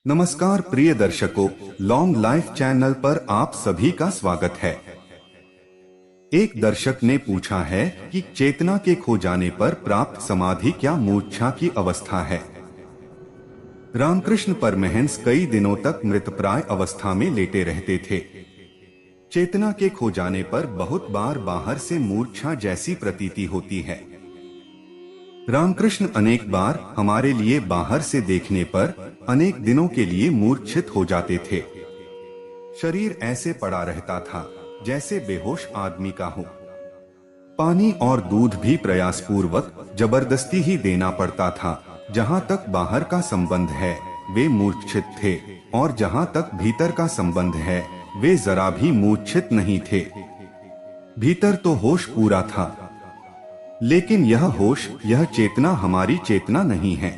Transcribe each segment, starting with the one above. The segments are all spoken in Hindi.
नमस्कार प्रिय दर्शकों, लॉन्ग लाइफ चैनल पर आप सभी का स्वागत है। एक दर्शक ने पूछा है कि चेतना के खो जाने पर प्राप्त समाधि क्या मूर्छा की अवस्था है। रामकृष्ण परमहंस कई दिनों तक मृतप्राय अवस्था में लेटे रहते थे। चेतना के खो जाने पर बहुत बार बाहर से मूर्छा जैसी प्रतीति होती है। रामकृष्ण अनेक बार हमारे लिए बाहर से देखने पर अनेक दिनों के लिए मूर्छित हो जाते थे। शरीर ऐसे पड़ा रहता था जैसे बेहोश आदमी का हो। पानी और दूध भी प्रयासपूर्वक जबरदस्ती ही देना पड़ता था। जहां तक बाहर का संबंध है वे मूर्छित थे, और जहां तक भीतर का संबंध है वे जरा भी मूर्छित नहीं थे। भीतर तो होश पूरा था, लेकिन यह होश, यह चेतना हमारी चेतना नहीं है।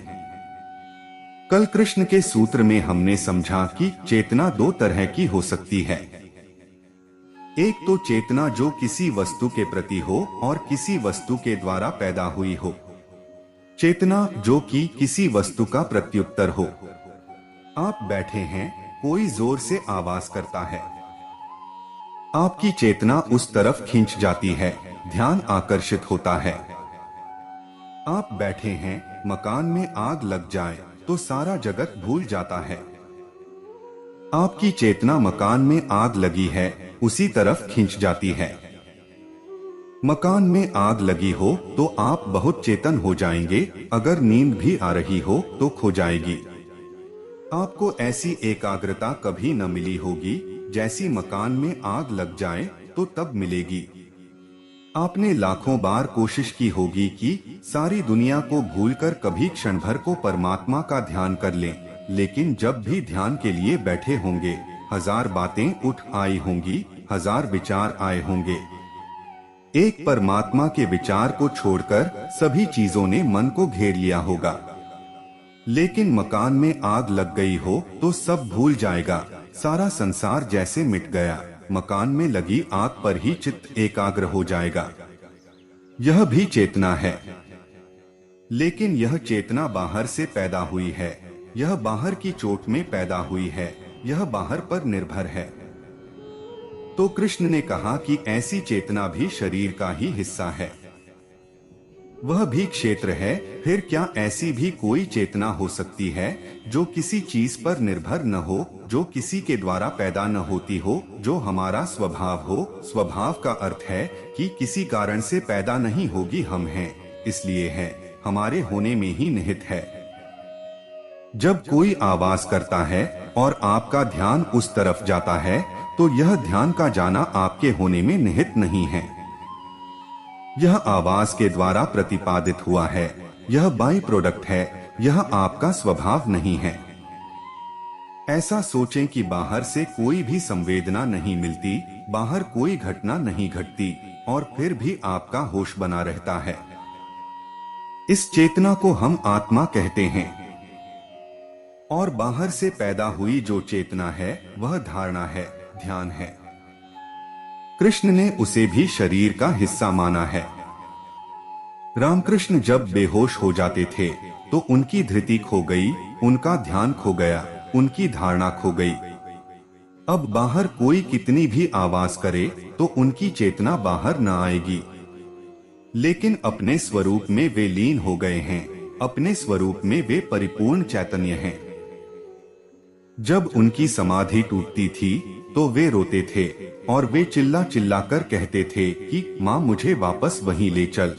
कल कृष्ण के सूत्र में हमने समझा कि चेतना दो तरह की हो सकती है। एक तो चेतना जो किसी वस्तु के प्रति हो और किसी वस्तु के द्वारा पैदा हुई हो। चेतना जो कि किसी वस्तु का प्रत्युत्तर हो। आप बैठे हैं, कोई जोर से आवाज करता है, आपकी चेतना उस तरफ खींच जाती है, ध्यान आकर्षित होता है। आप बैठे हैं, मकान में आग लग जाए तो सारा जगत भूल जाता है। आपकी चेतना मकान में आग लगी है उसी तरफ खींच जाती है। मकान में आग लगी हो तो आप बहुत चेतन हो जाएंगे, अगर नींद भी आ रही हो तो खो जाएगी। आपको ऐसी एकाग्रता कभी न मिली होगी जैसी मकान में आग लग जाए तो तब मिलेगी। आपने लाखों बार कोशिश की होगी कि सारी दुनिया को भूलकर कभी क्षण भर को परमात्मा का ध्यान कर लें, लेकिन जब भी ध्यान के लिए बैठे होंगे हजार बातें उठ आई होंगी, हजार विचार आए होंगे। एक परमात्मा के विचार को छोड़कर सभी चीजों ने मन को घेर लिया होगा। लेकिन मकान में आग लग गई हो तो सब भूल जाएगा, सारा संसार जैसे मिट गया। मकान में लगी आग पर ही चित्त एकाग्र हो जाएगा। यह भी चेतना है, लेकिन यह चेतना बाहर से पैदा हुई है, यह बाहर की चोट में पैदा हुई है, यह बाहर पर निर्भर है। तो कृष्ण ने कहा कि ऐसी चेतना भी शरीर का ही हिस्सा है, वह भी क्षेत्र है। फिर क्या ऐसी भी कोई चेतना हो सकती है जो किसी चीज पर निर्भर न हो, जो किसी के द्वारा पैदा न होती हो, जो हमारा स्वभाव हो। स्वभाव का अर्थ है कि किसी कारण से पैदा नहीं होगी, हम हैं इसलिए है, हमारे होने में ही निहित है। जब कोई आवाज करता है और आपका ध्यान उस तरफ जाता है तो यह ध्यान का जाना आपके होने में निहित नहीं है, यह आवाज के द्वारा प्रतिपादित हुआ है, यह बाई प्रोडक्ट है, यह आपका स्वभाव नहीं है। ऐसा सोचें कि बाहर से कोई भी संवेदना नहीं मिलती, बाहर कोई घटना नहीं घटती, और फिर भी आपका होश बना रहता है। इस चेतना को हम आत्मा कहते हैं। और बाहर से पैदा हुई जो चेतना है वह धारणा है, ध्यान है। कृष्ण ने उसे भी शरीर का हिस्सा माना है। रामकृष्ण जब बेहोश हो जाते थे तो उनकी धृति खो गई, उनका ध्यान खो गया, उनकी धारणा खो गई। अब बाहर कोई कितनी भी आवाज करे तो उनकी चेतना बाहर न आएगी, लेकिन अपने स्वरूप में वे लीन हो गए हैं, अपने स्वरूप में वे परिपूर्ण चैतन्य हैं। जब उनकी समाधि टूटती थी तो वे रोते थे और वे चिल्ला चिल्ला कर कहते थे कि माँ मुझे वापस वहीं ले चल,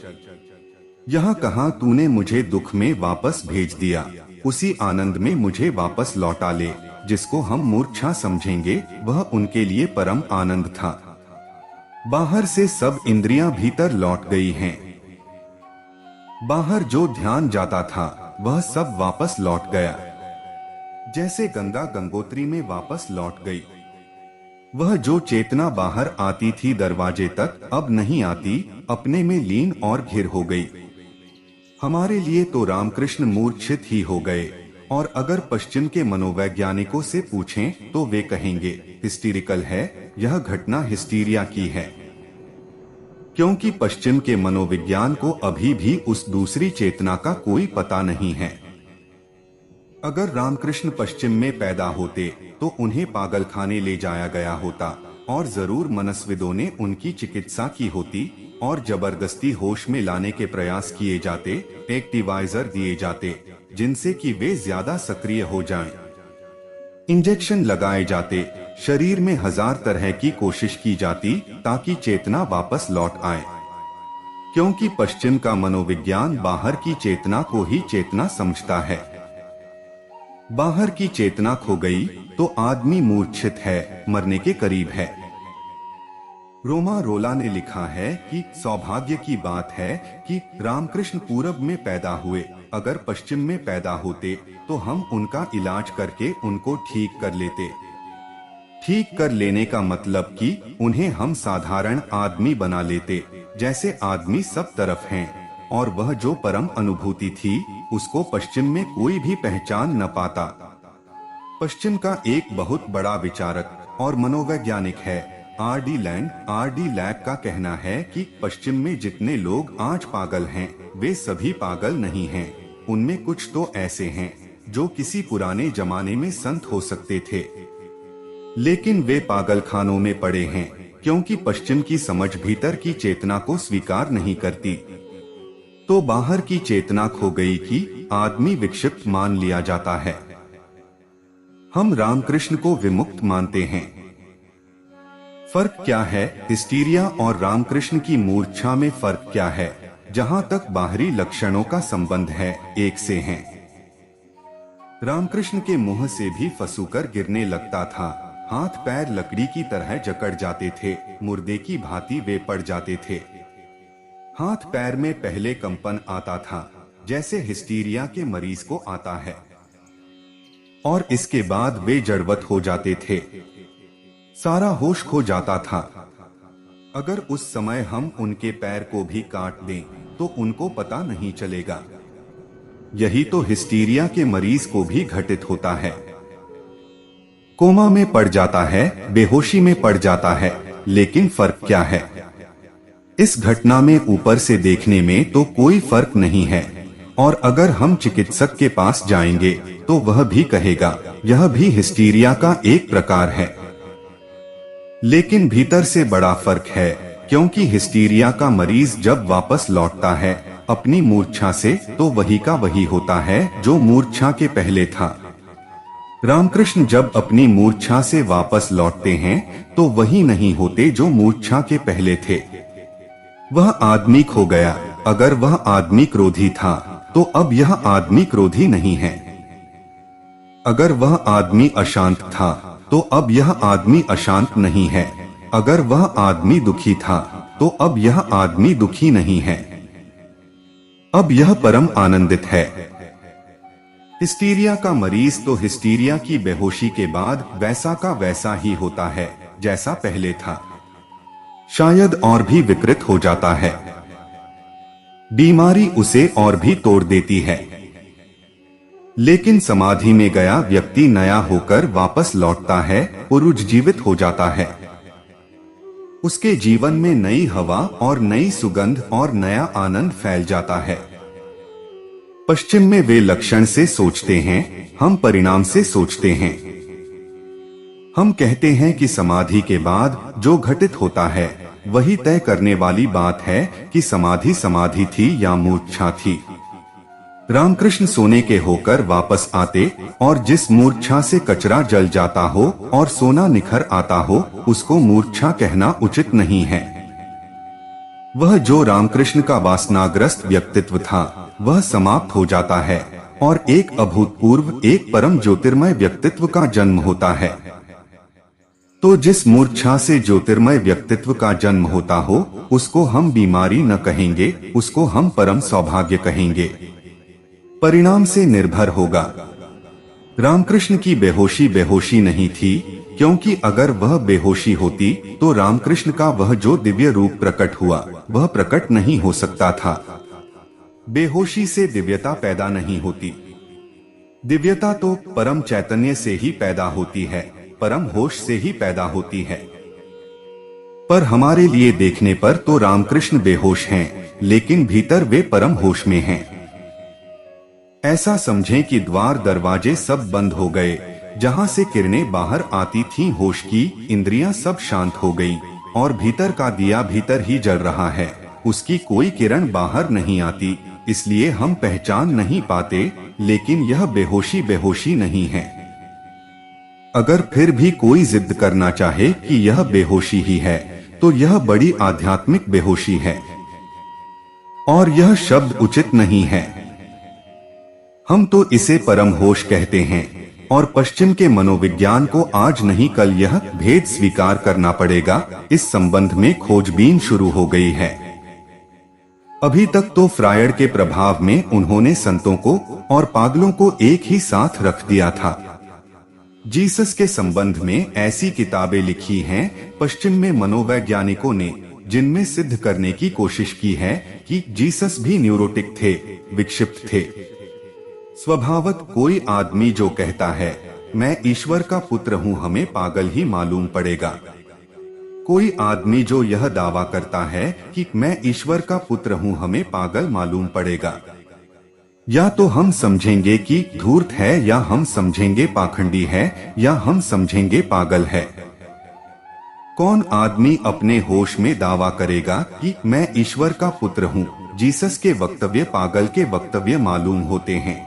यहाँ कहाँ तूने मुझे दुख में वापस भेज दिया, उसी आनंद में मुझे वापस लौटा ले। जिसको हम मूर्छा समझेंगे वह उनके लिए परम आनंद था। बाहर से सब इंद्रियां भीतर लौट गई हैं। बाहर जो ध्यान जाता था वह सब वापस लौट गया, जैसे गंगा गंगोत्री में वापस लौट गई। वह जो चेतना बाहर आती थी दरवाजे तक अब नहीं आती, अपने में लीन और घिर हो गई। हमारे लिए तो रामकृष्ण मूर्छित ही हो गए, और अगर पश्चिम के मनोवैज्ञानिकों से पूछें तो वे कहेंगे हिस्टीरिकल है, यह घटना हिस्टीरिया की है। क्योंकि पश्चिम के मनोविज्ञान को अभी भी उस दूसरी चेतना का कोई पता नहीं है। अगर रामकृष्ण पश्चिम में पैदा होते तो उन्हें पागलखाने ले जाया गया होता और जरूर मनस्विदों ने उनकी चिकित्सा की होती और जबरदस्ती होश में लाने के प्रयास किए जाते, एक्टिवाइजर दिए जाते जिनसे कि वे ज्यादा सक्रिय हो जाएं। इंजेक्शन लगाए जाते, शरीर में 1000 तरह की कोशिश की जाती ताकि चेतना वापस लौट आए। क्योंकि पश्चिम का मनोविज्ञान बाहर की चेतना को ही चेतना समझता है। बाहर की चेतना खो गई तो आदमी मूर्छित है, मरने के करीब है। रोमा रोला ने लिखा है कि सौभाग्य की बात है कि रामकृष्ण पूरब में पैदा हुए। अगर पश्चिम में पैदा होते तो हम उनका इलाज करके उनको ठीक कर लेते। ठीक कर लेने का मतलब कि उन्हें हम साधारण आदमी बना लेते, जैसे आदमी सब तरफ हैं, और वह जो परम अनुभूति थी उसको पश्चिम में कोई भी पहचान न पाता। पश्चिम का एक बहुत बड़ा विचारक और मनोवैज्ञानिक है R.D. लैंग। R.D. लैंग का कहना है कि पश्चिम में जितने लोग आज पागल हैं वे सभी पागल नहीं हैं। उनमें कुछ तो ऐसे हैं जो किसी पुराने जमाने में संत हो सकते थे, लेकिन वे पागलखानों में पड़े हैं क्योंकि पश्चिम की समझ भीतर की चेतना को स्वीकार नहीं करती। तो बाहर की चेतना खो गई कि आदमी विक्षिप्त मान लिया जाता है। हम रामकृष्ण को विमुक्त मानते हैं। फर्क क्या है? हिस्टीरिया और रामकृष्ण की मूर्छा में फर्क क्या है? जहां तक बाहरी लक्षणों का संबंध है, एक से हैं। रामकृष्ण के मुंह से भी फंसूकर गिरने लगता था, हाथ पैर लकड़ी की तरह जकड़ जाते थे, मुर्दे की भांति वे पड़ जाते थे। हाथ पैर में पहले कंपन आता था जैसे हिस्टीरिया के मरीज को आता है, और इसके बाद वे जड़वत हो जाते थे, सारा होश खो जाता था। अगर उस समय हम उनके पैर को भी काट दें तो उनको पता नहीं चलेगा। यही तो हिस्टीरिया के मरीज को भी घटित होता है। कोमा में पड़ जाता है, बेहोशी में पड़ जाता है, लेकिन फर्क क्या है? इस घटना में ऊपर से देखने में तो कोई फर्क नहीं है, और अगर हम चिकित्सक के पास जाएंगे तो वह भी कहेगा यह भी हिस्टीरिया का एक प्रकार है। लेकिन भीतर से बड़ा फर्क है, क्योंकि हिस्टीरिया का मरीज जब वापस लौटता है अपनी मूर्छा से तो वही का वही होता है जो मूर्छा के पहले था। रामकृष्ण जब अपनी मूर्छा से वापस लौटते हैं तो वही नहीं होते जो मूर्छा के पहले थे। वह आदमी खो गया। अगर वह आदमी क्रोधी था तो अब यह आदमी क्रोधी नहीं है। अगर वह आदमी अशांत था तो अब यह आदमी अशांत नहीं है। अगर वह आदमी दुखी था तो अब यह आदमी दुखी नहीं है। अब यह परम आनंदित है। हिस्टीरिया का मरीज तो हिस्टीरिया की बेहोशी के बाद वैसा का वैसा ही होता है जैसा पहले था, शायद और भी विकृत हो जाता है। बीमारी उसे और भी तोड़ देती है। लेकिन समाधि में गया व्यक्ति नया होकर वापस लौटता है, पुनरुज्जीवित हो जाता है। उसके जीवन में नई हवा और नई सुगंध और नया आनंद फैल जाता है। पश्चिम में वे लक्षण से सोचते हैं, हम परिणाम से सोचते हैं। हम कहते हैं कि समाधि के बाद जो घटित होता है वही तय करने वाली बात है कि समाधि समाधि थी या मूर्छा थी। रामकृष्ण सोने के होकर वापस आते और जिस मूर्छा से कचरा जल जाता हो और सोना निखर आता हो उसको मूर्छा कहना उचित नहीं है। वह जो रामकृष्ण का वासनाग्रस्त व्यक्तित्व था वह समाप्त हो जाता है और एक अभूतपूर्व, एक परम ज्योतिर्मय व्यक्तित्व का जन्म होता है। तो जिस मूर्छा से ज्योतिर्मय व्यक्तित्व का जन्म होता हो उसको हम बीमारी न कहेंगे, उसको हम परम सौभाग्य कहेंगे। परिणाम से निर्भर होगा। रामकृष्ण की बेहोशी बेहोशी नहीं थी, क्योंकि अगर वह बेहोशी होती तो रामकृष्ण का वह जो दिव्य रूप प्रकट हुआ वह प्रकट नहीं हो सकता था। बेहोशी से दिव्यता पैदा नहीं होती। दिव्यता तो परम चैतन्य से ही पैदा होती है, परम होश से ही पैदा होती है। पर हमारे लिए देखने पर तो रामकृष्ण बेहोश हैं, लेकिन भीतर वे परम होश में हैं। ऐसा समझें कि द्वार दरवाजे सब बंद हो गए, जहां से किरणें बाहर आती थीं, होश की इंद्रियां सब शांत हो गईं, और भीतर का दिया भीतर ही जल रहा है, उसकी कोई किरण बाहर नहीं आती, इसलिए हम पहचान नहीं पाते, लेकिन यह बेहोशी बेहोशी नहीं है। अगर फिर भी कोई जिद करना चाहे कि यह बेहोशी ही है, तो यह बड़ी आध्यात्मिक बेहोशी है, और यह शब्द उचित नहीं है। हम तो इसे परम होश कहते हैं, और पश्चिम के मनोविज्ञान को आज नहीं कल यह भेद स्वीकार करना पड़ेगा। इस संबंध में खोजबीन शुरू हो गई है। अभी तक तो फ्रायड के प्रभाव में उन्होंने संतों को और पागलों को एक ही साथ रख दिया था। जीसस के संबंध में ऐसी किताबें लिखी हैं पश्चिम में मनोवैज्ञानिकों ने, जिनमें सिद्ध करने की कोशिश की है कि जीसस भी न्यूरोटिक थे, विक्षिप्त थे। स्वभावत कोई आदमी जो कहता है मैं ईश्वर का पुत्र हूँ, हमें पागल ही मालूम पड़ेगा। कोई आदमी जो यह दावा करता है कि मैं ईश्वर का पुत्र हूँ, हमें पागल मालूम पड़ेगा। या तो हम समझेंगे कि धूर्त है, या हम समझेंगे पाखंडी है, या हम समझेंगे पागल है। कौन आदमी अपने होश में दावा करेगा कि मैं ईश्वर का पुत्र हूँ? जीसस के वक्तव्य पागल के वक्तव्य मालूम होते हैं।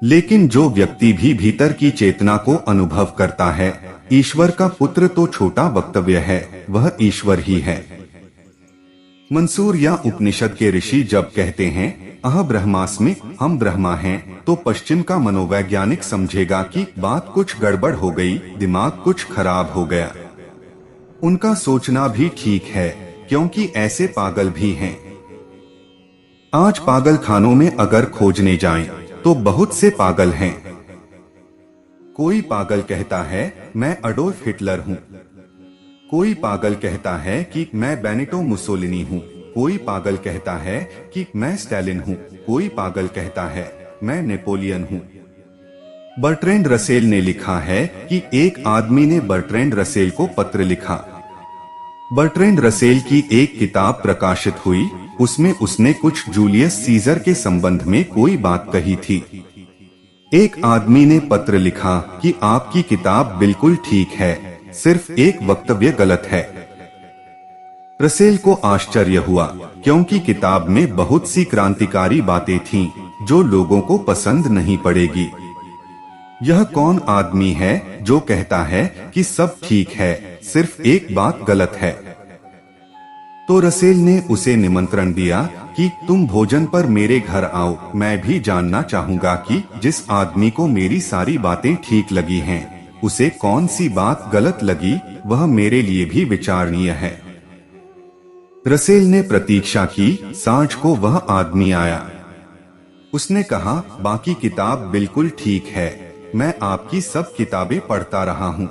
लेकिन जो व्यक्ति भी भीतर की चेतना को अनुभव करता है, ईश्वर का पुत्र तो छोटा वक्तव्य है, वह ईश्वर ही है। मंसूर या उपनिषद के ऋषि जब कहते हैं अह ब्रह्मास्मि, हम ब्रह्मा हैं, तो पश्चिम का मनोवैज्ञानिक समझेगा कि बात कुछ गड़बड़ हो गई, दिमाग कुछ खराब हो गया। उनका सोचना भी ठीक है, क्योंकि ऐसे पागल भी हैं। आज पागल खानों में अगर खोजने जाएं, तो बहुत से पागल हैं। कोई पागल कहता है मैं अडोल्फ हिटलर हूँ, कोई पागल कहता है कि मैं बेनिटो मुसोलिनी हूँ, कोई पागल कहता है कि मैं स्टैलिन हूँ, कोई पागल कहता है मैं नेपोलियन हूँ। बर्ट्रैंड रसेल ने लिखा है कि एक आदमी ने बर्ट्रैंड रसेल को पत्र लिखा। बर्ट्रैंड रसेल की एक किताब प्रकाशित हुई, उसमें उसने कुछ जूलियस सीजर के संबंध में कोई बात कही थी। एक आदमी ने पत्र लिखा कि आपकी किताब बिल्कुल ठीक है, सिर्फ एक वक्तव्य गलत है। रसेल को आश्चर्य हुआ, क्योंकि किताब में बहुत सी क्रांतिकारी बातें थीं, जो लोगों को पसंद नहीं पड़ेगी। यह कौन आदमी है जो कहता है कि सब ठीक है, सिर्फ एक बात गलत है? तो रसेल ने उसे निमंत्रण दिया कि तुम भोजन पर मेरे घर आओ, मैं भी जानना चाहूंगा कि जिस आदमी को मेरी सारी बातें ठीक लगी हैं, उसे कौन सी बात गलत लगी, वह मेरे लिए भी विचारणीय है। रसेल ने प्रतीक्षा की, सांझ को वह आदमी आया। उसने कहा बाकी किताब बिल्कुल ठीक है, मैं आपकी सब किताबें पढ़ता रहा हूँ,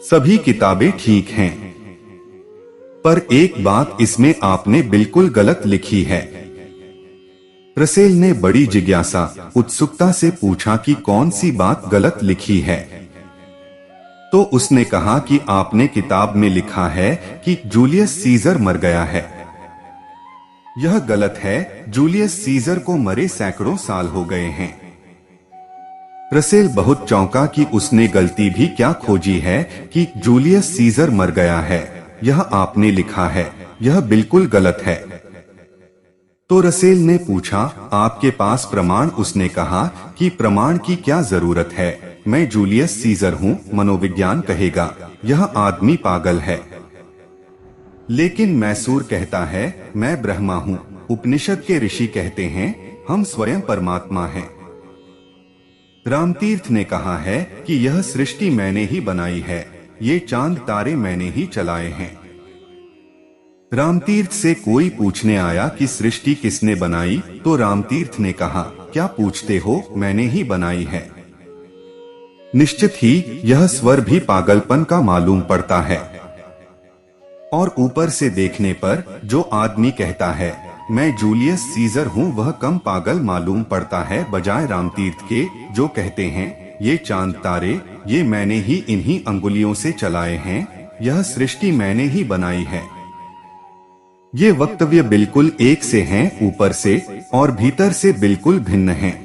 सभी किताबें ठीक हैं, पर एक बात इसमें आपने बिल्कुल गलत लिखी है। रसेल ने बड़ी जिज्ञासा, उत्सुकता से पूछा कि कौन सी बात गलत लिखी है। तो उसने कहा कि आपने किताब में लिखा है कि जूलियस सीजर मर गया है। यह गलत है, जूलियस सीजर को मरे सैकड़ों साल हो गए हैं। रसेल बहुत चौंका कि उसने गलती भी क्या खोजी है कि जूलियस सीजर मर गया है, यह आपने लिखा है, यह बिल्कुल गलत है। तो रसेल ने पूछा आपके पास प्रमाण? उसने कहा कि प्रमाण की क्या जरूरत है, मैं जूलियस सीजर हूँ, मनोविज्ञान कहेगा यह आदमी पागल है। लेकिन मैसूर कहता है मैं ब्रह्मा हूँ, उपनिषद के ऋषि कहते हैं हम स्वयं परमात्मा हैं। रामतीर्थ ने कहा है कि यह सृष्टि मैंने ही बनाई है, ये चांद तारे मैंने ही चलाए हैं। रामतीर्थ से कोई पूछने आया कि सृष्टि किसने बनाई, तो रामतीर्थ ने कहा क्या पूछते हो, मैंने ही बनाई है। निश्चित ही यह स्वर भी पागलपन का मालूम पड़ता है। और ऊपर से देखने पर जो आदमी कहता है मैं जूलियस सीजर हूँ, वह कम पागल मालूम पड़ता है बजाय रामतीर्थ के, जो कहते हैं ये चांद तारे ये मैंने ही इन्हीं अंगुलियों से चलाए हैं, यह सृष्टि मैंने ही बनाई है। ये वक्तव्य बिल्कुल एक से हैं, ऊपर से और भीतर से बिल्कुल भिन्न हैं।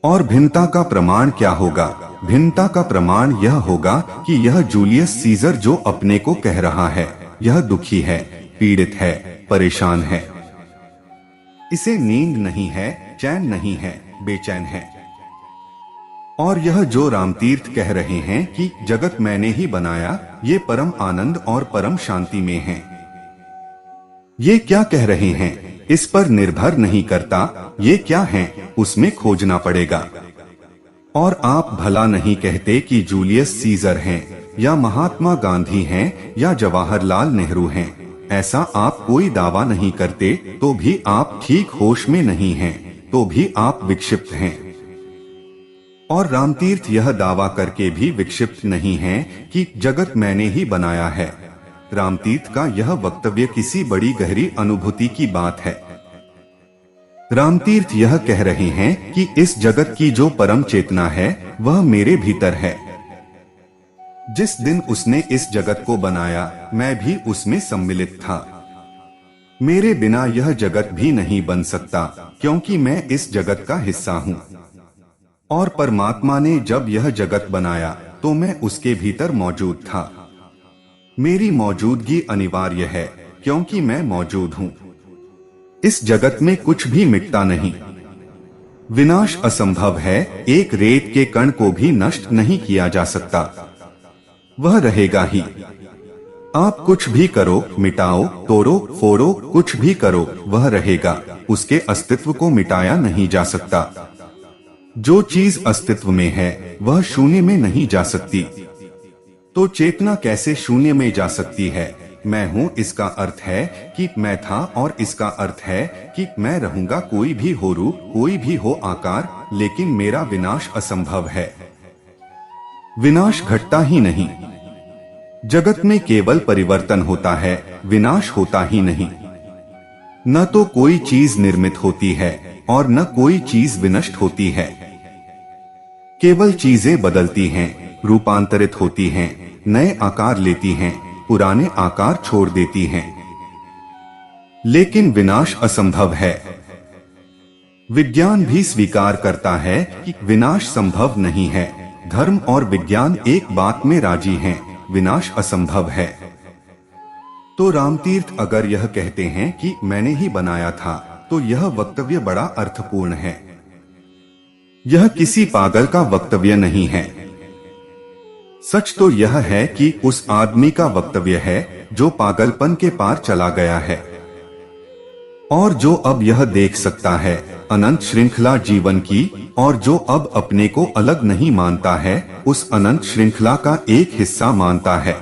और भिन्नता का प्रमाण क्या होगा? भिन्नता का प्रमाण यह होगा कि यह जूलियस सीजर जो अपने को कह रहा है, यह दुखी है, पीड़ित है, परेशान है। इसे नींद नहीं है, चैन नहीं है, बेचैन है। और यह जो रामतीर्थ कह रहे हैं कि जगत मैंने ही बनाया, ये परम आनंद और परम शांति में हैं। ये क्या कह रहे हैं इस पर निर्भर नहीं करता, ये क्या हैं उसमें खोजना पड़ेगा। और आप भला नहीं कहते कि जूलियस सीजर हैं या महात्मा गांधी हैं या जवाहरलाल नेहरू हैं। ऐसा आप कोई दावा नहीं करते, तो भी आप ठीक होश में नहीं हैं, तो भी आप विक्षिप्त हैं। और रामतीर्थ यह दावा करके भी विक्षिप्त नहीं हैं कि जगत मैंने ही बनाया है। रामतीर्थ का यह वक्तव्य किसी बड़ी गहरी अनुभूति की बात है। रामतीर्थ यह कह रहे हैं कि इस जगत की जो परम चेतना है वह मेरे भीतर है। जिस दिन उसने इस जगत को बनाया, मैं भी उसमें सम्मिलित था। मेरे बिना यह जगत भी नहीं बन सकता, क्योंकि मैं इस जगत का हिस्सा हूँ। और परमात्मा ने जब यह जगत बनाया तो मैं उसके भीतर मौजूद था। मेरी मौजूदगी अनिवार्य है, क्योंकि मैं मौजूद हूँ। इस जगत में कुछ भी मिटता नहीं। विनाश असंभव है। एक रेत के कण को भी नष्ट नहीं किया जा सकता, वह रहेगा ही। आप कुछ भी करो, मिटाओ, तोड़ो, फोड़ो, कुछ भी करो, वह रहेगा। उसके अस्तित्व को मिटाया नहीं जा सकता। जो चीज अस्तित्व में है वह शून्य में नहीं जा सकती। तो चेतना कैसे शून्य में जा सकती है? मैं हूँ इसका अर्थ है कि मैं था, और इसका अर्थ है कि मैं रहूंगा। कोई भी हो रूप, कोई भी हो आकार, लेकिन मेरा विनाश असंभव है। विनाश घटता ही नहीं। जगत में केवल परिवर्तन होता है, विनाश होता ही नहीं। न तो कोई चीज निर्मित होती है और न कोई चीज विनष्ट होती है। केवल चीजें बदलती हैं, रूपांतरित होती हैं, नए आकार लेती हैं, पुराने आकार छोड़ देती हैं। लेकिन विनाश असंभव है। विज्ञान भी स्वीकार करता है कि विनाश संभव नहीं है। धर्म और विज्ञान एक बात में राजी हैं, विनाश असंभव है। तो रामतीर्थ अगर यह कहते हैं कि मैंने ही बनाया था, तो यह वक्तव्य बड़ा अर्थपूर्ण है। यह किसी पागल का वक्तव्य नहीं है। सच तो यह है कि उस आदमी का वक्तव्य है जो पागलपन के पार चला गया है और जो अब यह देख सकता है अनंत श्रृंखला जीवन की, और जो अब अपने को अलग नहीं मानता है, उस अनंत श्रृंखला का एक हिस्सा मानता है।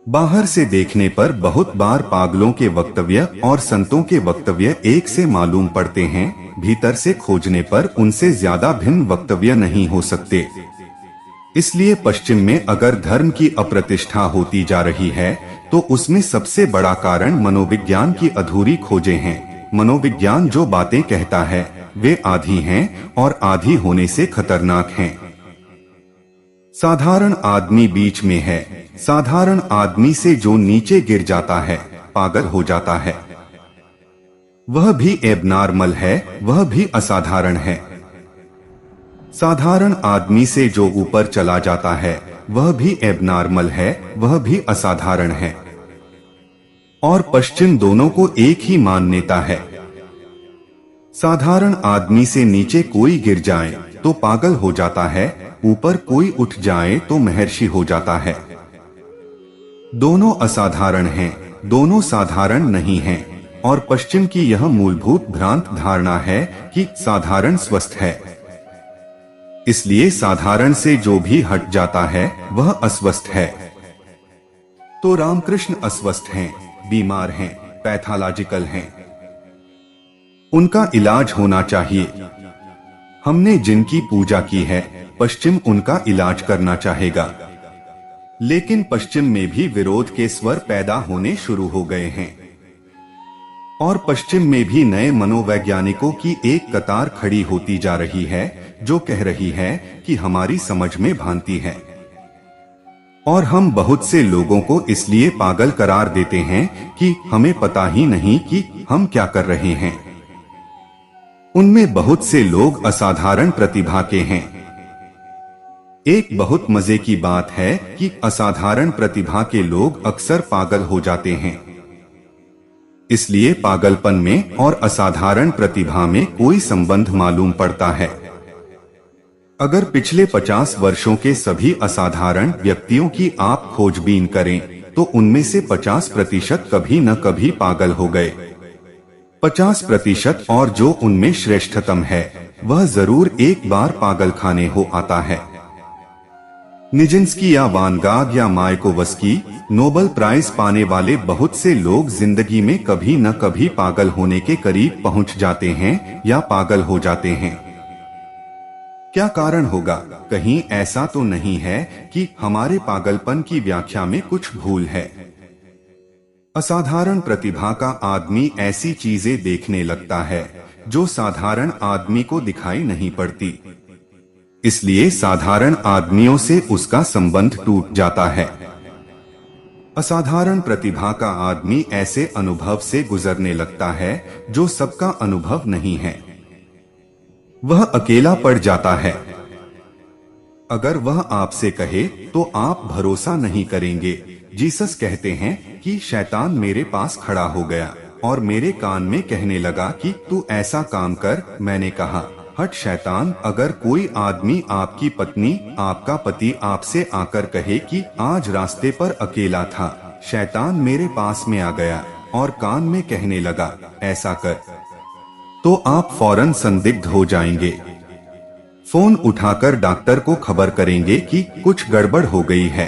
बाहर से देखने पर बहुत बार पागलों के वक्तव्य और संतों के वक्तव्य एक से मालूम पड़ते हैं, भीतर से खोजने पर उनसे ज्यादा भिन्न वक्तव्य नहीं हो सकते। इसलिए पश्चिम में अगर धर्म की अप्रतिष्ठा होती जा रही है, तो उसमें सबसे बड़ा कारण मनोविज्ञान की अधूरी खोजें हैं। मनोविज्ञान जो बातें कहता है वे आधी हैं और आधी होने से खतरनाक हैं। साधारण आदमी बीच में है। साधारण आदमी से जो नीचे गिर जाता है, पागल हो जाता है। वह भी एबनॉर्मल है, वह भी असाधारण है। साधारण आदमी से जो ऊपर चला जाता है, वह भी एबनॉर्मल है, वह भी असाधारण है। और पश्चिम दोनों को एक ही मान्यता है। साधारण आदमी से नीचे कोई गिर जाए तो पागल हो जाता है, ऊपर कोई उठ जाए तो महर्षि हो जाता है। दोनों असाधारण हैं, दोनों साधारण नहीं हैं। और पश्चिम की यह मूलभूत भ्रांत धारणा है कि साधारण स्वस्थ है। इसलिए साधारण से जो भी हट जाता है वह अस्वस्थ है। तो रामकृष्ण अस्वस्थ हैं, बीमार हैं, पैथोलॉजिकल हैं। उनका इलाज होना चाहिए। हमने जिनकी पूजा की है, पश्चिम उनका इलाज करना चाहेगा। लेकिन पश्चिम में भी विरोध के स्वर पैदा होने शुरू हो गए हैं। और पश्चिम में भी नए मनोवैज्ञानिकों की एक कतार खड़ी होती जा रही है, जो कह रही है कि हमारी समझ में भ्रांति है और हम बहुत से लोगों को इसलिए पागल करार देते हैं कि हमें पता ही नहीं कि हम क्या कर रहे हैं। उनमें बहुत से लोग असाधारण प्रतिभा के हैं। एक बहुत मजे की बात है कि असाधारण प्रतिभा के लोग अक्सर पागल हो जाते हैं। इसलिए पागलपन में और असाधारण प्रतिभा में कोई संबंध मालूम पड़ता है। अगर पिछले 50 वर्षों के सभी असाधारण व्यक्तियों की आप खोजबीन करें तो उनमें से 50% कभी न कभी पागल हो गए। 50% और जो उनमें श्रेष्ठतम है वह जरूर एक बार पागलखाने हो आता है। निजिंस्की या वान गाग या मायाकोवस्की नोबेल प्राइज पाने वाले बहुत से लोग जिंदगी में कभी न कभी पागल होने के करीब पहुंच जाते हैं या पागल हो जाते हैं। क्या कारण होगा? कहीं ऐसा तो नहीं है कि हमारे पागलपन की व्याख्या में कुछ भूल है। असाधारण प्रतिभा का आदमी ऐसी चीजें देखने लगता है जो साधारण आदमी को दिखाई नहीं पड़ती, इसलिए साधारण आदमियों से उसका संबंध टूट जाता है। असाधारण प्रतिभा का आदमी ऐसे अनुभव से गुजरने लगता है जो सबका अनुभव नहीं है। वह अकेला पड़ जाता है। अगर वह आपसे कहे तो आप भरोसा नहीं करेंगे। जीसस कहते हैं कि शैतान मेरे पास खड़ा हो गया और मेरे कान में कहने लगा कि तू ऐसा काम कर। मैंने कहा, हट शैतान। अगर कोई आदमी, आपकी पत्नी, आपका पति आपसे आकर कहे कि आज रास्ते पर अकेला था, शैतान मेरे पास में आ गया और कान में कहने लगा ऐसा कर, तो आप फौरन संदिग्ध हो जाएंगे। फोन उठाकर डॉक्टर को खबर करेंगे कि कुछ गड़बड़ हो गई है।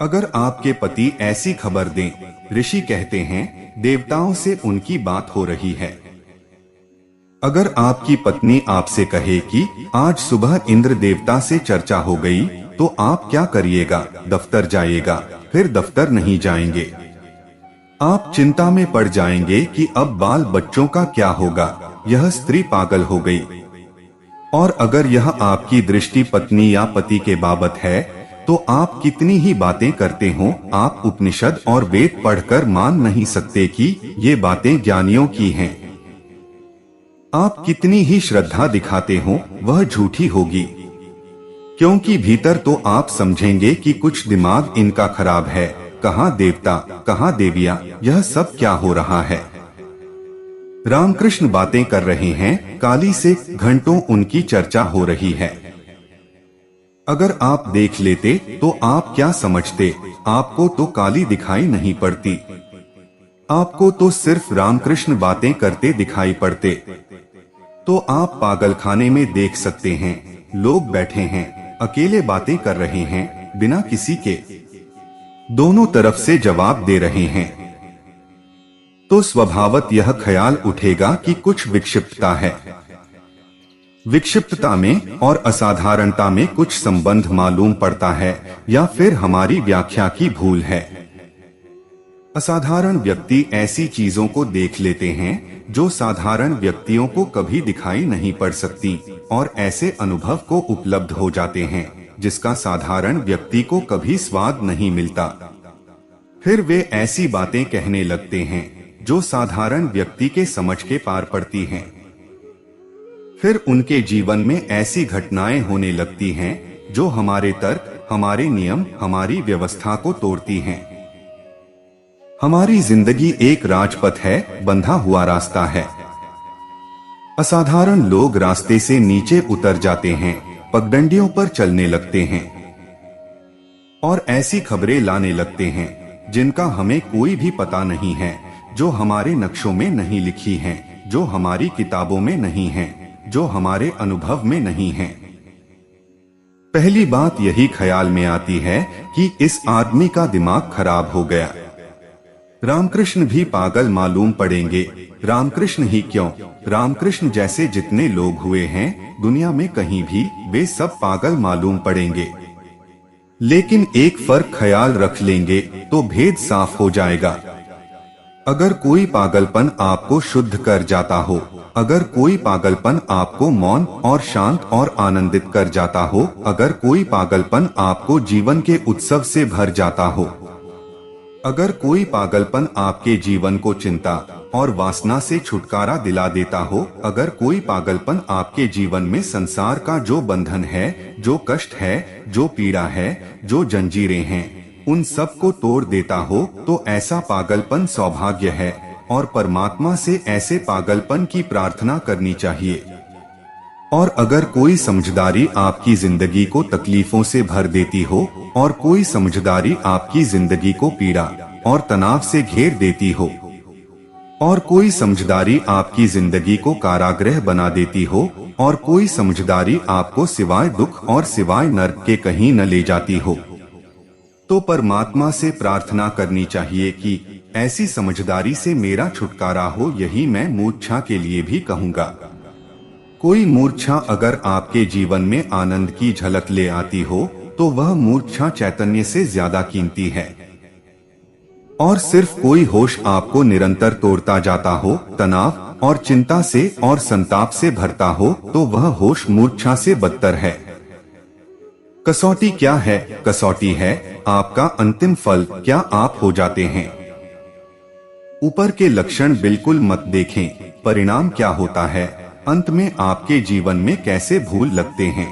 अगर आपके पति ऐसी खबर दें, ऋषि कहते हैं देवताओं से उनकी बात हो रही है। अगर आपकी पत्नी आपसे कहे कि आज सुबह इंद्र देवता से चर्चा हो गई, तो आप क्या करिएगा? दफ्तर जाइएगा? फिर दफ्तर नहीं जाएंगे। आप चिंता में पड़ जाएंगे कि अब बाल बच्चों का क्या होगा, यह स्त्री पागल हो गई। और अगर यह आपकी दृष्टि पत्नी या पति के बाबत है, तो आप कितनी ही बातें करते हो, आप उपनिषद और वेद पढ़कर मान नहीं सकते कि ये बातें ज्ञानियों की हैं। आप कितनी ही श्रद्धा दिखाते हो, वह झूठी होगी, क्योंकि भीतर तो आप समझेंगे कि कुछ दिमाग इनका खराब है। कहाँ देवता, कहाँ देविया, यह सब क्या हो रहा है? रामकृष्ण बातें कर रहे हैं, काली से घंटों उनकी चर्चा हो रही है। अगर आप देख लेते तो आप क्या समझते? आपको तो काली दिखाई नहीं पड़ती, आपको तो सिर्फ रामकृष्ण बातें करते दिखाई पड़ते। तो आप पागलखाने में देख सकते हैं, लोग बैठे हैं, अकेले बातें कर रहे हैं, बिना किसी के, दोनों तरफ से जवाब दे रहे हैं। तो स्वभावत यह ख्याल उठेगा कि कुछ विक्षिप्तता है। विक्षिप्तता में और असाधारणता में कुछ संबंध मालूम पड़ता है, या फिर हमारी व्याख्या की भूल है। असाधारण व्यक्ति ऐसी चीजों को देख लेते हैं जो साधारण व्यक्तियों को कभी दिखाई नहीं पड़ सकती, और ऐसे अनुभव को उपलब्ध हो जाते हैं जिसका साधारण व्यक्ति को कभी स्वाद नहीं मिलता। फिर वे ऐसी बातें कहने लगते हैं जो साधारण व्यक्ति के समझ के पार पड़ती हैं। फिर उनके जीवन में ऐसी घटनाएं होने लगती हैं जो हमारे तर्क, हमारे नियम, हमारी व्यवस्था को तोड़ती हैं। हमारी जिंदगी एक राजपथ है, बंधा हुआ रास्ता है। असाधारण लोग रास्ते से नीचे उतर जाते हैं, पगडंडियों पर चलने लगते हैं और ऐसी खबरें लाने लगते हैं जिनका हमें कोई भी पता नहीं है, जो हमारे नक्शों में नहीं लिखी हैं, जो हमारी किताबों में नहीं हैं, जो हमारे अनुभव में नहीं हैं। पहली बात यही ख्याल में आती है कि इस आदमी का दिमाग खराब हो गया। रामकृष्ण भी पागल मालूम पड़ेंगे। रामकृष्ण ही क्यों, रामकृष्ण जैसे जितने लोग हुए हैं दुनिया में कहीं भी, वे सब पागल मालूम पड़ेंगे। लेकिन एक फर्क ख्याल रख लेंगे तो भेद साफ हो जाएगा। अगर कोई पागलपन आपको शुद्ध कर जाता हो, अगर कोई पागलपन आपको मौन और शांत और आनंदित कर जाता हो, अगर कोई पागलपन आपको जीवन के उत्सव से भर जाता हो, अगर कोई पागलपन आपके जीवन को चिंता और वासना से छुटकारा दिला देता हो, अगर कोई पागलपन आपके जीवन में संसार का जो बंधन है, जो कष्ट है, जो पीड़ा है, जो जंजीरें हैं, उन सब को तोड़ देता हो, तो ऐसा पागलपन सौभाग्य है और परमात्मा से ऐसे पागलपन की प्रार्थना करनी चाहिए। और अगर कोई समझदारी आपकी जिंदगी को तकलीफों से भर देती हो और कोई समझदारी आपकी जिंदगी को पीड़ा और तनाव से घेर देती हो और कोई समझदारी आपकी जिंदगी को कारागृह बना देती हो और कोई समझदारी आपको सिवाय दुख और सिवाय नर्क के कहीं न ले जाती हो, तो परमात्मा से प्रार्थना करनी चाहिए कि ऐसी समझदारी से मेरा छुटकारा हो। यही मैं मूर्छा के लिए भी कहूँगा। कोई मूर्छा अगर आपके जीवन में आनंद की झलक ले आती हो, तो वह मूर्छा चैतन्य से ज्यादा कीमती है। और सिर्फ कोई होश आपको निरंतर तोड़ता जाता हो, तनाव और चिंता से और संताप से भरता हो, तो वह होश मूर्छा से बदतर है। कसौटी क्या है? कसौटी है आपका अंतिम फल, क्या आप हो जाते हैं। ऊपर के लक्षण बिल्कुल मत देखें, परिणाम क्या होता है, अंत में आपके जीवन में कैसे फूल लगते हैं।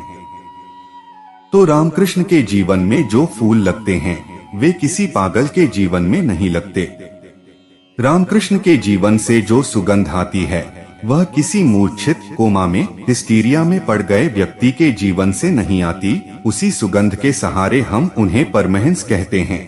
तो रामकृष्ण के जीवन में जो फूल लगते हैं वे किसी पागल के जीवन में नहीं लगते। रामकृष्ण के जीवन से जो सुगंध आती है वह किसी मूर्छित, कोमा में, हिस्टीरिया में पड़ गए व्यक्ति के जीवन से नहीं आती। उसी सुगंध के सहारे हम उन्हें परमहंस कहते हैं।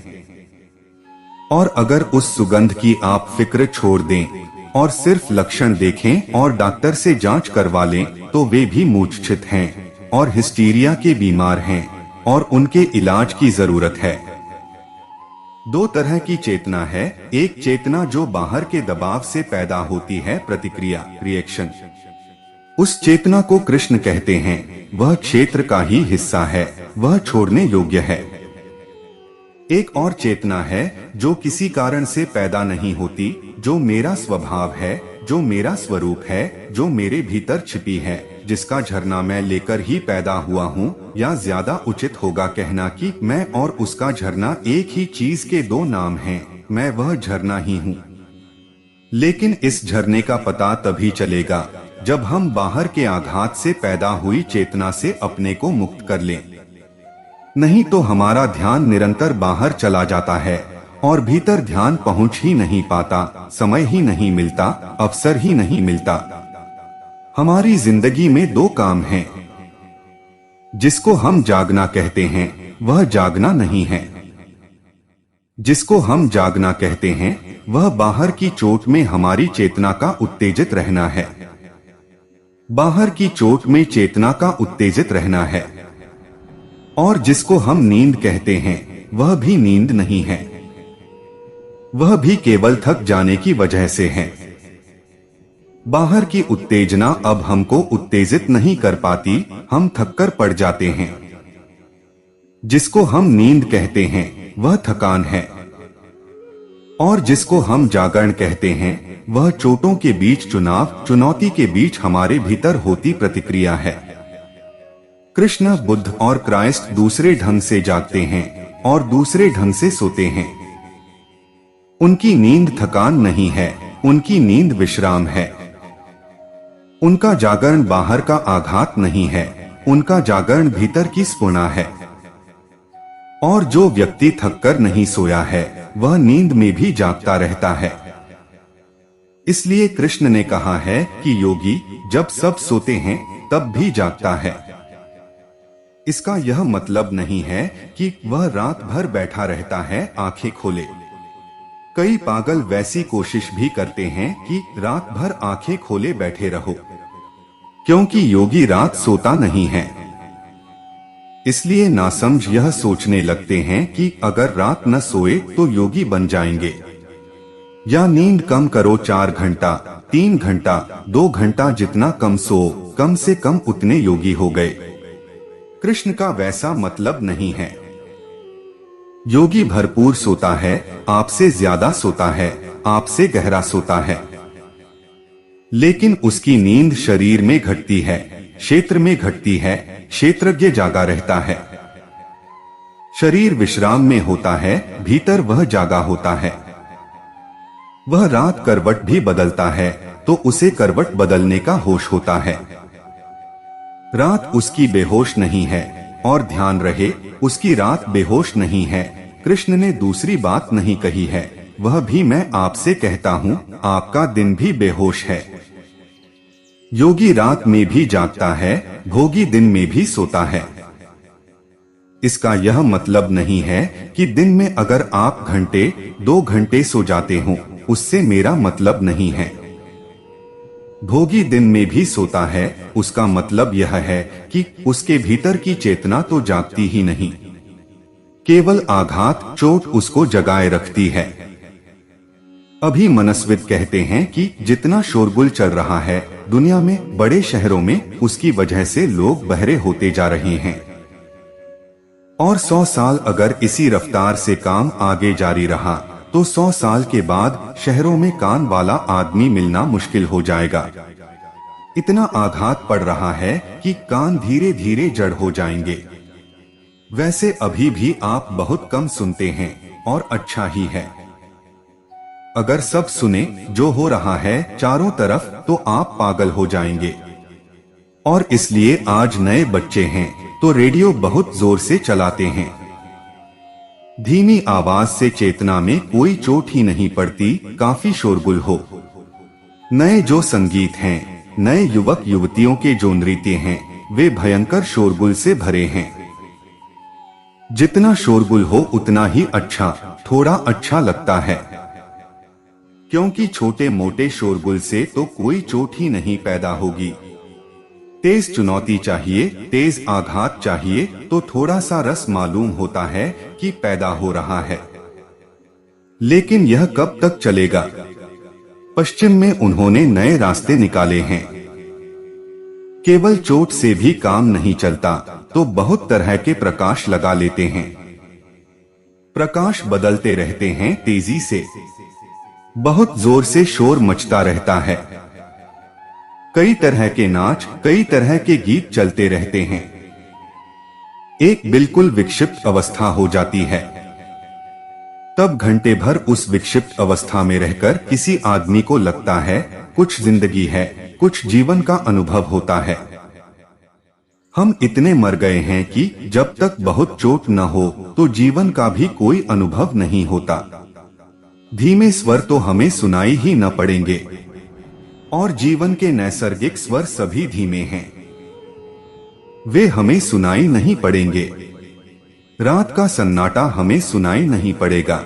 और अगर उस सुगंध की आप फिक्र छोड़ दें और सिर्फ लक्षण देखें और डॉक्टर से जांच करवा लें, तो वे भी मूर्छित हैं और हिस्टीरिया के बीमार हैं और उनके इलाज की जरूरत है। दो तरह की चेतना है, एक चेतना जो बाहर के दबाव से पैदा होती है, प्रतिक्रिया, रिएक्शन। उस चेतना को कृष्ण कहते हैं, वह क्षेत्र का ही हिस्सा है, वह छोड़ने योग्य है। एक और चेतना है जो किसी कारण से पैदा नहीं होती, जो मेरा स्वभाव है, जो मेरा स्वरूप है, जो मेरे भीतर छिपी है, जिसका झरना मैं लेकर ही पैदा हुआ हूँ, या ज्यादा उचित होगा कहना कि मैं और उसका झरना एक ही चीज के दो नाम हैं, मैं वह झरना ही हूँ। लेकिन इस झरने का पता तभी चलेगा जब हम बाहर के आघात से पैदा हुई चेतना से अपने को मुक्त कर लें। नहीं तो हमारा ध्यान निरंतर बाहर चला जाता है और भीतर ध्यान पहुंच ही नहीं पाता, समय ही नहीं मिलता, अवसर ही नहीं मिलता। हमारी जिंदगी में दो काम हैं। जिसको हम जागना कहते हैं वह जागना नहीं है। जिसको हम जागना कहते हैं वह बाहर की चोट में हमारी चेतना का उत्तेजित रहना है। बाहर की चोट में चेतना का उत्तेजित रहना है। और जिसको हम नींद कहते हैं वह भी नींद नहीं है, वह भी केवल थक जाने की वजह से है। बाहर की उत्तेजना अब हमको उत्तेजित नहीं कर पाती, हम थककर पड़ जाते हैं। जिसको हम नींद कहते हैं वह थकान है। और जिसको हम जागरण कहते हैं वह चोटों के बीच चुनाव, चुनौती के बीच हमारे भीतर होती प्रतिक्रिया है। कृष्ण, बुद्ध और क्राइस्ट दूसरे ढंग से जागते हैं और दूसरे ढंग से सोते हैं। उनकी नींद थकान नहीं है, उनकी नींद विश्राम है। उनका जागरण बाहर का आघात नहीं है, उनका जागरण भीतर की स्फुरना है। और जो व्यक्ति थककर नहीं सोया है वह नींद में भी जागता रहता है। इसलिए कृष्ण ने कहा है कि योगी जब सब सोते हैं तब भी जागता है। इसका यह मतलब नहीं है कि वह रात भर बैठा रहता है आंखें खोले। कई पागल वैसी कोशिश भी करते हैं कि रात भर आंखें खोले बैठे रहो, क्योंकि योगी रात सोता नहीं है। इसलिए नासमझ यह सोचने लगते हैं कि अगर रात न सोए तो योगी बन जाएंगे। या नींद कम करो, 4 घंटा, 3 घंटा, 2 घंटा, जितना कम सो कम से कम उतने योगी हो गए। कृष्ण का वैसा मतलब नहीं है। योगी भरपूर सोता है, आपसे ज्यादा सोता है, आपसे गहरा सोता है। लेकिन उसकी नींद शरीर में घटती है, क्षेत्र में घटती है, क्षेत्रज्ञ जागा रहता है। शरीर विश्राम में होता है, भीतर वह जागा होता है। वह रात करवट भी बदलता है तो उसे करवट बदलने का होश होता है। रात उसकी बेहोश नहीं है, और ध्यान रहे उसकी रात बेहोश नहीं है। कृष्ण ने दूसरी बात नहीं कही है, वह भी मैं आपसे कहता हूँ, आपका दिन भी बेहोश है। योगी रात में भी जागता है, भोगी दिन में भी सोता है। इसका यह मतलब नहीं है कि दिन में अगर आप घंटे 2 घंटे सो जाते हो, उससे मेरा मतलब नहीं है। भोगी दिन में भी सोता है, उसका मतलब यह है कि उसके भीतर की चेतना तो जागती ही नहीं, केवल आघात चोट उसको जगाए रखती है। अभी मनस्विद कहते हैं कि जितना शोरगुल चल रहा है दुनिया में, बड़े शहरों में, उसकी वजह से लोग बहरे होते जा रहे हैं। और 100 साल अगर इसी रफ्तार से काम आगे जारी रहा तो 100 साल के बाद शहरों में कान वाला आदमी मिलना मुश्किल हो जाएगा। इतना आघात पड़ रहा है कि कान धीरे धीरे जड़ हो जाएंगे। वैसे अभी भी आप बहुत कम सुनते हैं, और अच्छा ही है। अगर सब सुने जो हो रहा है चारों तरफ तो आप पागल हो जाएंगे। और इसलिए आज नए बच्चे हैं तो रेडियो बहुत जोर से चलाते हैं। धीमी आवाज से चेतना में कोई चोट ही नहीं पड़ती, काफी शोरगुल हो। नए जो संगीत हैं, नए युवक युवतियों के जो नृत्य हैं, वे भयंकर शोरगुल से भरे हैं। जितना शोरगुल हो उतना ही अच्छा, थोड़ा अच्छा लगता है, क्योंकि छोटे मोटे शोरगुल से तो कोई चोट ही नहीं पैदा होगी। तेज चुनौती चाहिए, तेज आघात चाहिए तो थोड़ा सा रस मालूम होता है कि पैदा हो रहा है। लेकिन यह कब तक चलेगा? पश्चिम में उन्होंने नए रास्ते निकाले हैं। केवल चोट से भी काम नहीं चलता तो बहुत तरह के प्रकाश लगा लेते हैं। प्रकाश बदलते रहते हैं तेजी से, बहुत जोर से शोर मचता रहता है। कई तरह के नाच, कई तरह के गीत चलते रहते हैं। एक बिल्कुल विक्षिप्त अवस्था हो जाती है। तब घंटे भर उस विक्षिप्त अवस्था में रहकर किसी आदमी को लगता है कुछ जिंदगी है, कुछ जीवन का अनुभव होता है। हम इतने मर गए हैं कि जब तक बहुत चोट न हो तो जीवन का भी कोई अनुभव नहीं होता। धीमे स्वर तो हमें सुनाई ही न पड़ेंगे, और जीवन के नैसर्गिक स्वर सभी धीमे हैं, वे हमें सुनाई नहीं पड़ेंगे। रात का सन्नाटा हमें सुनाई नहीं पड़ेगा।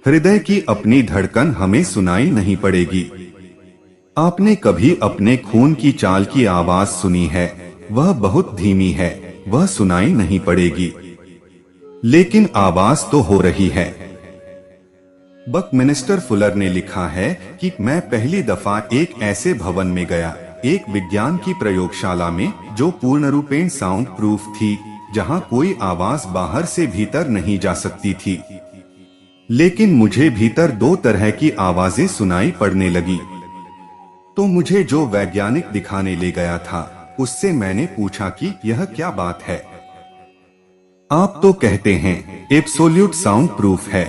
हृदय की अपनी धड़कन हमें सुनाई नहीं पड़ेगी। आपने कभी अपने खून की चाल की आवाज सुनी है? वह बहुत धीमी है, वह सुनाई नहीं पड़ेगी, लेकिन आवाज तो हो रही है। बकमिनिस्टर फुलर ने लिखा है कि मैं पहली दफा एक ऐसे भवन में गया, एक विज्ञान की प्रयोगशाला में, जो पूर्णरूपेण साउंड प्रूफ थी, जहां कोई आवाज बाहर से भीतर नहीं जा सकती थी। लेकिन मुझे भीतर 2 तरह की आवाजें सुनाई पड़ने लगी। तो मुझे जो वैज्ञानिक दिखाने ले गया था, उससे मैंने पूछा कि यह क्या बात है? आप तो कहते हैं एब्सोल्यूट साउंड प्रूफ है,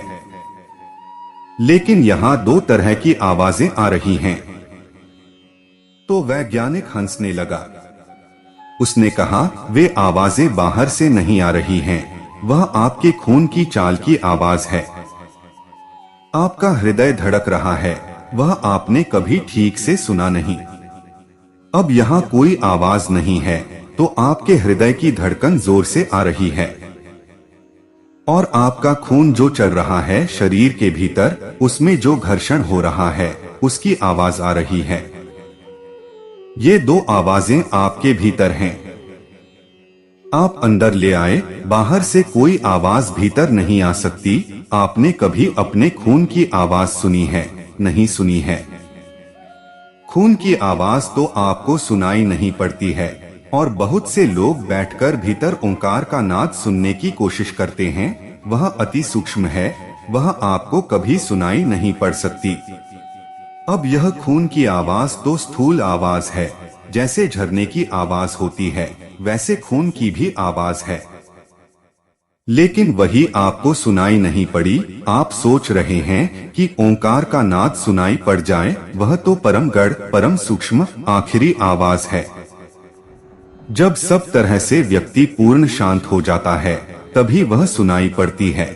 लेकिन यहाँ 2 तरह की आवाजें आ रही हैं। तो वैज्ञानिक हंसने लगा। उसने कहा, वे आवाजें बाहर से नहीं आ रही हैं, वह आपके खून की चाल की आवाज है। आपका हृदय धड़क रहा है, वह आपने कभी ठीक से सुना नहीं। अब यहाँ कोई आवाज नहीं है, तो आपके हृदय की धड़कन जोर से आ रही है, और आपका खून जो चल रहा है शरीर के भीतर, उसमें जो घर्षण हो रहा है, उसकी आवाज आ रही है। ये 2 आवाजें आपके भीतर हैं। आप अंदर ले आए, बाहर से कोई आवाज भीतर नहीं आ सकती। आपने कभी अपने खून की आवाज सुनी है? नहीं सुनी है। खून की आवाज तो आपको सुनाई नहीं पड़ती है, और बहुत से लोग बैठकर भीतर ओंकार का नाद सुनने की कोशिश करते हैं। वह अति सूक्ष्म है, वह आपको कभी सुनाई नहीं पड़ सकती। अब यह खून की आवाज तो स्थूल आवाज है, जैसे झरने की आवाज होती है वैसे खून की भी आवाज है। लेकिन वही आपको सुनाई नहीं पड़ी। आप सोच रहे हैं कि ओंकार का नाद सुनाई पड़ जाए, वह तो परम गढ़, परम सूक्ष्म आखिरी आवाज है। जब सब तरह से व्यक्ति पूर्ण शांत हो जाता है तभी वह सुनाई पड़ती है।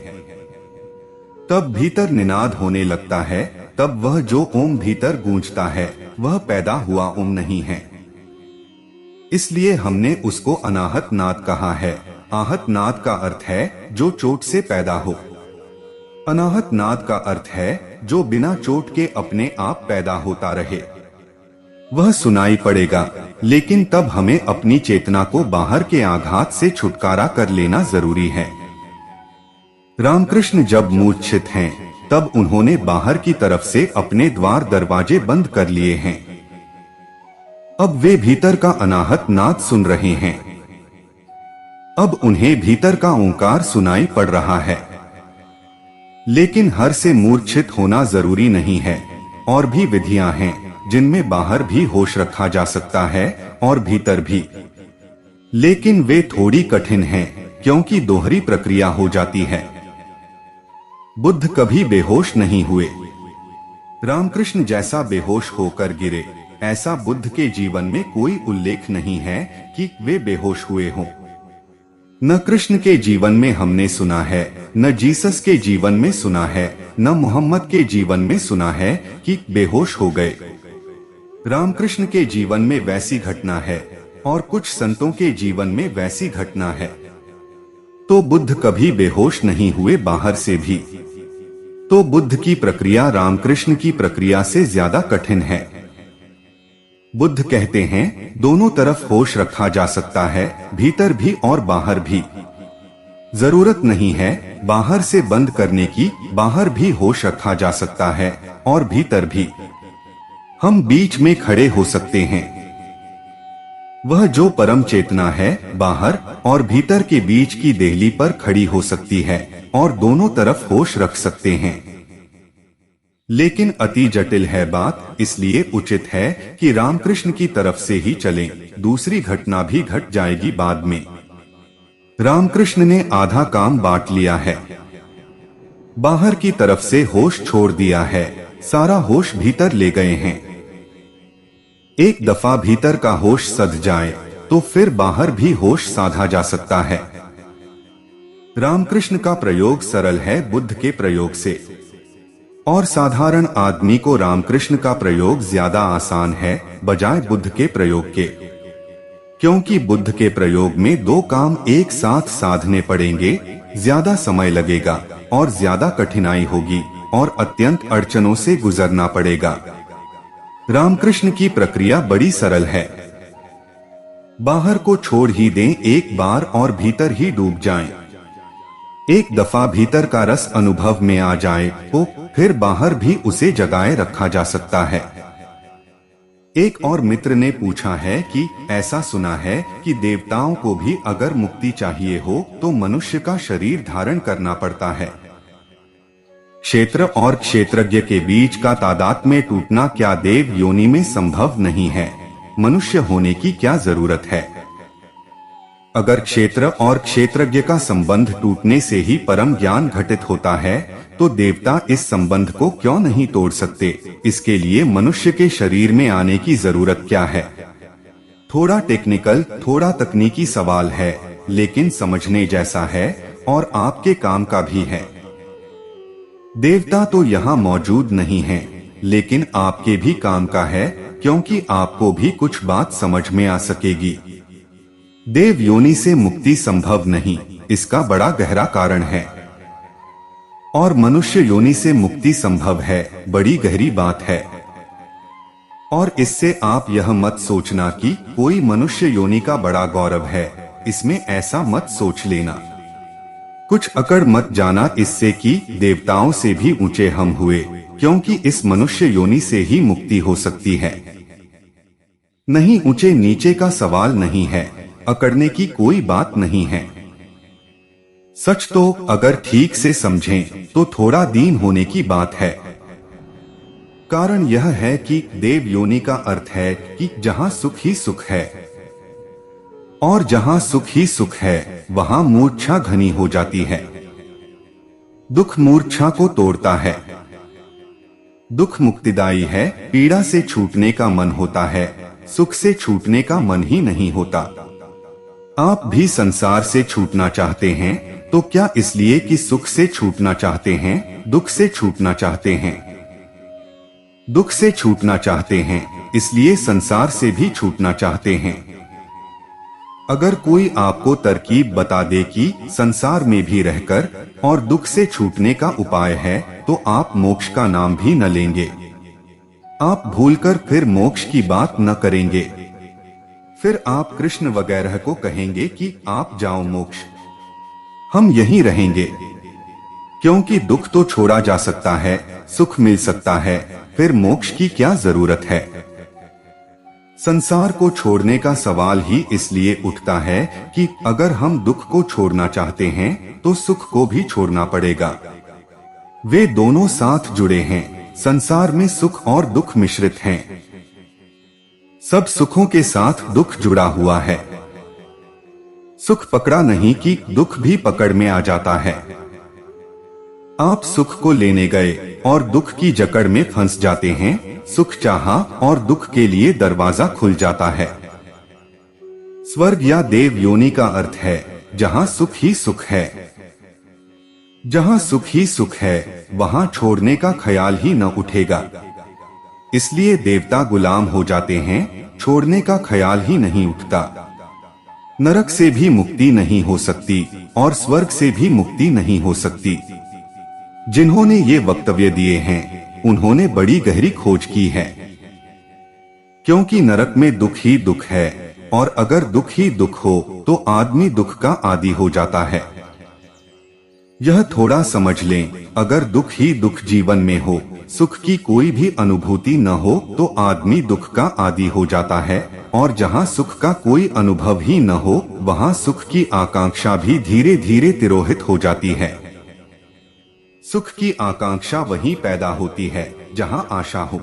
तब भीतर निनाद होने लगता है। तब वह जो ओम भीतर गूंजता है वह पैदा हुआ ओम नहीं है। इसलिए हमने उसको अनाहत नाद कहा है। आहत नाद का अर्थ है जो चोट से पैदा हो। अनाहत नाद का अर्थ है जो बिना चोट के अपने आप पैदा होता रहे। वह सुनाई पड़ेगा, लेकिन तब हमें अपनी चेतना को बाहर के आघात से छुटकारा कर लेना जरूरी है। रामकृष्ण जब मूर्छित हैं, तब उन्होंने बाहर की तरफ से अपने द्वार दरवाजे बंद कर लिए हैं। अब वे भीतर का अनाहत नाद सुन रहे हैं। अब उन्हें भीतर का ओंकार सुनाई पड़ रहा है। लेकिन हर से मूर्छित होना जरूरी नहीं है। और भी विधियां हैं जिनमें बाहर भी होश रखा जा सकता है और भीतर भी, लेकिन वे थोड़ी कठिन हैं क्योंकि दोहरी प्रक्रिया हो जाती है। बुद्ध कभी बेहोश नहीं हुए। रामकृष्ण जैसा बेहोश होकर गिरे, ऐसा बुद्ध के जीवन में कोई उल्लेख नहीं है कि वे बेहोश हुए हों। न कृष्ण के जीवन में हमने सुना है, न जीसस के जीवन में सुना है, न मोहम्मद के जीवन में सुना है कि बेहोश हो गए। रामकृष्ण के जीवन में वैसी घटना है और कुछ संतों के जीवन में वैसी घटना है। तो बुद्ध कभी बेहोश नहीं हुए बाहर से भी। तो बुद्ध की प्रक्रिया रामकृष्ण की प्रक्रिया से ज्यादा कठिन है। बुद्ध कहते हैं दोनों तरफ होश रखा जा सकता है, भीतर भी और बाहर भी। जरूरत नहीं है बाहर से बंद करने की, बाहर भी होश रखा जा सकता है और भीतर भी। हम बीच में खड़े हो सकते हैं। वह जो परम चेतना है बाहर और भीतर के बीच की देहली पर खड़ी हो सकती है और दोनों तरफ होश रख सकते हैं। लेकिन अति जटिल है बात, इसलिए उचित है कि रामकृष्ण की तरफ से ही चलें। दूसरी घटना भी घट जाएगी बाद में। रामकृष्ण ने आधा काम बांट लिया है। बाहर की तरफ से होश छोड़ दिया है, सारा होश भीतर ले गए हैं। एक दफा भीतर का होश सध जाए तो फिर बाहर भी होश साधा जा सकता है। रामकृष्ण का प्रयोग सरल है बुद्ध के प्रयोग से, और साधारण आदमी को रामकृष्ण का प्रयोग ज्यादा आसान है बजाय बुद्ध के प्रयोग के। क्योंकि बुद्ध के प्रयोग में दो काम एक साथ साधने पड़ेंगे, ज्यादा समय लगेगा और ज्यादा कठिनाई होगी और अत्यंत अड़चनों से गुजरना पड़ेगा। रामकृष्ण की प्रक्रिया बड़ी सरल है। बाहर को छोड़ ही दें एक बार और भीतर ही डूब जाएं। एक दफा भीतर का रस अनुभव में आ जाए तो फिर बाहर भी उसे जगाए रखा जा सकता है। एक और मित्र ने पूछा है कि ऐसा सुना है कि देवताओं को भी अगर मुक्ति चाहिए हो तो मनुष्य का शरीर धारण करना पड़ता है। क्षेत्र और क्षेत्रज्ञ के बीच का तादात्म्य टूटना क्या देव योनि में संभव नहीं है? मनुष्य होने की क्या जरूरत है? अगर क्षेत्र और क्षेत्रज्ञ का संबंध टूटने से ही परम ज्ञान घटित होता है तो देवता इस संबंध को क्यों नहीं तोड़ सकते? इसके लिए मनुष्य के शरीर में आने की जरूरत क्या है? थोड़ा टेक्निकल, थोड़ा तकनीकी सवाल है, लेकिन समझने जैसा है और आपके काम का भी है। देवता तो यहाँ मौजूद नहीं है, लेकिन आपके भी काम का है, क्योंकि आपको भी कुछ बात समझ में आ सकेगी। देव योनि से मुक्ति संभव नहीं, इसका बड़ा गहरा कारण है। और मनुष्य योनि से मुक्ति संभव है, बड़ी गहरी बात है। और इससे आप यह मत सोचना कि कोई मनुष्य योनि का बड़ा गौरव है, इसमें ऐसा मत सोच लेना। कुछ अकड़ मत जाना इससे कि देवताओं से भी ऊंचे हम हुए, क्योंकि इस मनुष्य योनि से ही मुक्ति हो सकती है। नहीं, ऊंचे नीचे का सवाल नहीं है, अकड़ने की कोई बात नहीं है। सच तो अगर ठीक से समझें तो थोड़ा दीन होने की बात है। कारण यह है कि देव योनि का अर्थ है कि जहाँ सुख ही सुख है, और जहाँ सुख ही सुख है वहाँ मूर्छा घनी हो जाती है। दुख मूर्छा को तोड़ता है। दुख मुक्तिदायी है। पीड़ा से छूटने का मन होता है, सुख से छूटने का मन ही नहीं होता। आप भी संसार से छूटना चाहते हैं तो क्या इसलिए कि सुख से छूटना चाहते हैं, दुख से छूटना चाहते हैं? दुख से छूटना चाहते हैं इसलिए संसार से भी छूटना चाहते हैं। अगर कोई आपको तरकीब बता दे कि संसार में भी रहकर और दुख से छूटने का उपाय है तो आप मोक्ष का नाम भी न लेंगे। आप भूलकर फिर मोक्ष की बात न करेंगे। फिर आप कृष्ण वगैरह को कहेंगे कि आप जाओ मोक्ष, हम यहीं रहेंगे। क्योंकि दुख तो छोड़ा जा सकता है, सुख मिल सकता है, फिर मोक्ष की क्या जरूरत है? संसार को छोड़ने का सवाल ही इसलिए उठता है कि अगर हम दुख को छोड़ना चाहते हैं तो सुख को भी छोड़ना पड़ेगा। वे दोनों साथ जुड़े हैं। संसार में सुख और दुख मिश्रित हैं। सब सुखों के साथ दुख जुड़ा हुआ है। सुख पकड़ा नहीं कि दुख भी पकड़ में आ जाता है। आप सुख को लेने गए और दुख की जकड़ में फंस जाते हैं। सुख चाहा और दुख के लिए दरवाजा खुल जाता है। स्वर्ग या देव योनि का अर्थ है जहां सुख ही सुख है। जहां सुख ही सुख है वहां छोड़ने का ख्याल ही न उठेगा। इसलिए देवता गुलाम हो जाते हैं, छोड़ने का ख्याल ही नहीं उठता। नरक से भी मुक्ति नहीं हो सकती और स्वर्ग से भी मुक्ति नहीं हो सकती। जिन्होंने ये वक्तव्य दिए हैं उन्होंने बड़ी गहरी खोज की है। क्योंकि नरक में दुख ही दुख है और अगर दुख ही दुख हो तो आदमी दुख का आदी हो जाता है। यह थोड़ा समझ लें, अगर दुख ही दुख जीवन में हो, सुख की कोई भी अनुभूति न हो तो आदमी दुख का आदी हो जाता है। और जहाँ सुख का कोई अनुभव ही न हो वहाँ सुख की आकांक्षा भी धीरे धीरे तिरोहित हो जाती है। सुख की आकांक्षा वहीं पैदा होती है जहाँ आशा हो।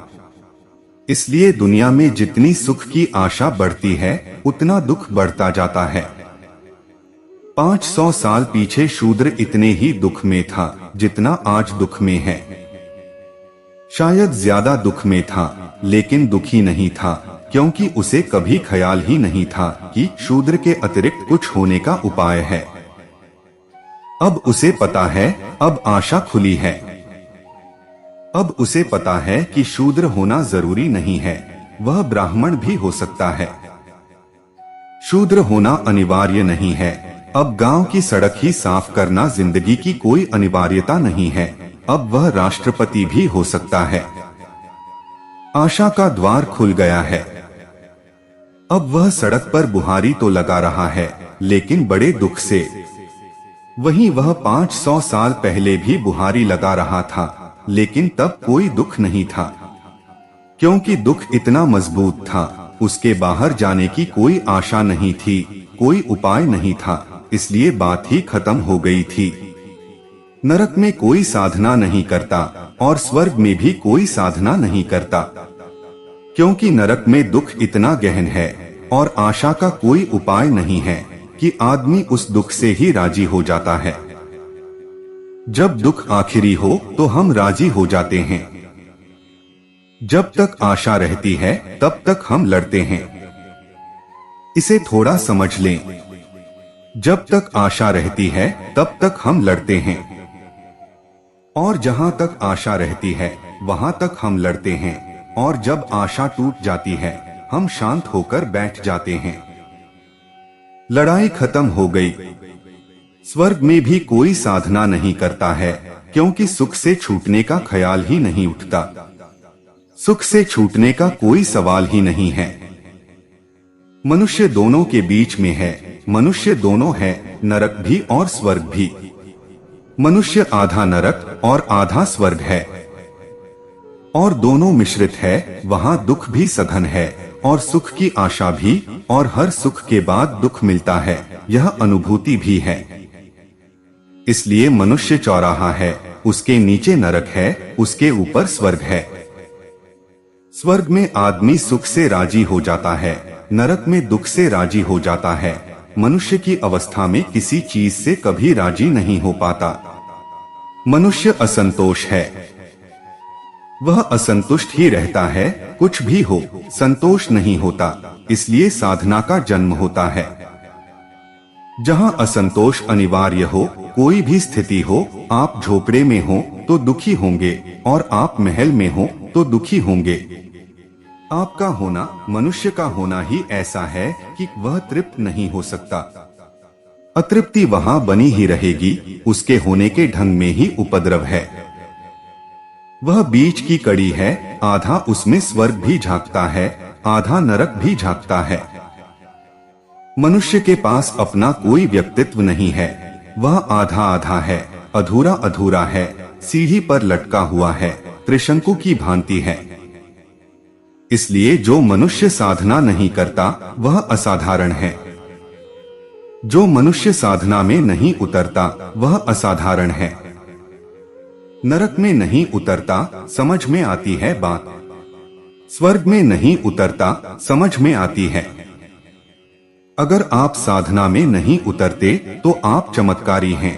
इसलिए दुनिया में जितनी सुख की आशा बढ़ती है उतना दुख बढ़ता जाता है। 500 साल पीछे शूद्र इतने ही दुख में था जितना आज दुख में है। शायद ज्यादा दुख में था लेकिन दुखी नहीं था, क्योंकि उसे कभी ख्याल ही नहीं था कि शूद्र के अतिरिक्त कुछ होने का उपाय है। अब उसे पता है, अब आशा खुली है। अब उसे पता है कि शूद्र होना जरूरी नहीं है, वह ब्राह्मण भी हो सकता है। शूद्र होना अनिवार्य नहीं है। अब गांव की सड़क ही साफ करना जिंदगी की कोई अनिवार्यता नहीं है। अब वह राष्ट्रपति भी हो सकता है। आशा का द्वार खुल गया है। अब वह सड़क पर बुहारी तो लगा रहा है लेकिन बड़े दुख से। वहीं वह 500 साल पहले भी बुहारी लगा रहा था लेकिन तब कोई दुख नहीं था, क्योंकि दुख इतना मजबूत था। उसके बाहर जाने की कोई आशा नहीं थी, कोई उपाय नहीं था, इसलिए बात ही खत्म हो गई थी। नरक में कोई साधना नहीं करता और स्वर्ग में भी कोई साधना नहीं करता, क्योंकि नरक में दुख इतना गहन है और आशा का कोई उपाय नहीं है कि आदमी उस दुख से ही राजी हो जाता है। जब दुख आखिरी हो तो हम राजी हो जाते हैं। जब तक आशा रहती है तब तक हम लड़ते हैं। इसे थोड़ा समझ लें। जब तक आशा रहती है तब तक हम लड़ते हैं, और जहां तक आशा रहती है वहां तक हम लड़ते हैं, और जब आशा टूट जाती है हम शांत होकर बैठ जाते हैं। लड़ाई खत्म हो गई। स्वर्ग में भी कोई साधना नहीं करता है, क्योंकि सुख से छूटने का ख्याल ही नहीं उठता। सुख से छूटने का कोई सवाल ही नहीं है। मनुष्य दोनों के बीच में है। मनुष्य दोनों है, नरक भी और स्वर्ग भी। मनुष्य आधा नरक और आधा स्वर्ग है, और दोनों मिश्रित है। वहां दुख भी सघन है और सुख की आशा भी, और हर सुख के बाद दुख मिलता है, यह अनुभूति भी है। इसलिए मनुष्य चौराहा है, उसके नीचे नरक है, उसके ऊपर स्वर्ग है। स्वर्ग में आदमी सुख से राजी हो जाता है, नरक में दुख से राजी हो जाता है। मनुष्य की अवस्था में किसी चीज से कभी राजी नहीं हो पाता। मनुष्य असंतोष है, वह असंतुष्ट ही रहता है। कुछ भी हो, संतोष नहीं होता, इसलिए साधना का जन्म होता है। जहाँ असंतोष अनिवार्य हो, कोई भी स्थिति हो, आप झोपड़े में हो तो दुखी होंगे और आप महल में हो तो दुखी होंगे। आपका होना, मनुष्य का होना ही ऐसा है कि वह तृप्त नहीं हो सकता। अतृप्ति वहाँ बनी ही रहेगी, उसके होने के ढंग में ही उपद्रव है। वह बीच की कड़ी है, आधा उसमें स्वर्ग भी झांकता है, आधा नरक भी झांकता है। मनुष्य के पास अपना कोई व्यक्तित्व नहीं है, वह आधा आधा है, अधूरा अधूरा है, सीढ़ी पर लटका हुआ है, त्रिशंकु की भांति है। इसलिए जो मनुष्य साधना नहीं करता वह असाधारण है। जो मनुष्य साधना में नहीं उतरता वह असाधारण है। नरक में नहीं उतरता, समझ में आती है बात। स्वर्ग में नहीं उतरता, समझ में आती है। अगर आप साधना में नहीं उतरते तो आप चमत्कारी हैं,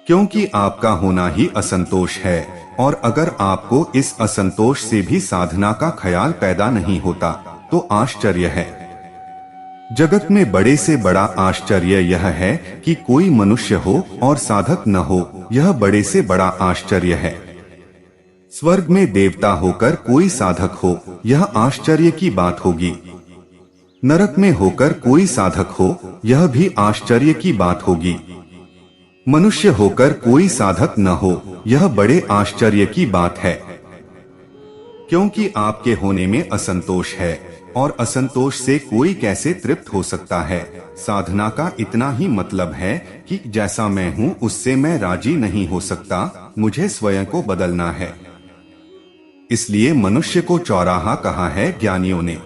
क्योंकि आपका होना ही असंतोष है। और अगर आपको इस असंतोष से भी साधना का ख्याल पैदा नहीं होता तो आश्चर्य है। जगत में बड़े से बड़ा आश्चर्य यह है कि कोई मनुष्य हो और साधक न हो, यह बड़े से बड़ा आश्चर्य है। स्वर्ग में देवता होकर कोई साधक हो, यह आश्चर्य की बात होगी। नरक में होकर कोई साधक हो, यह भी आश्चर्य की बात होगी। मनुष्य होकर कोई साधक न हो, यह बड़े आश्चर्य की बात है। क्योंकि आपके होने में असंतोष है और असंतोष से कोई कैसे तृप्त हो सकता है। साधना का इतना ही मतलब है कि जैसा मैं हूँ उससे मैं राजी नहीं हो सकता, मुझे स्वयं को बदलना है। इसलिए मनुष्य को चौराहा कहा है ज्ञानियों ने।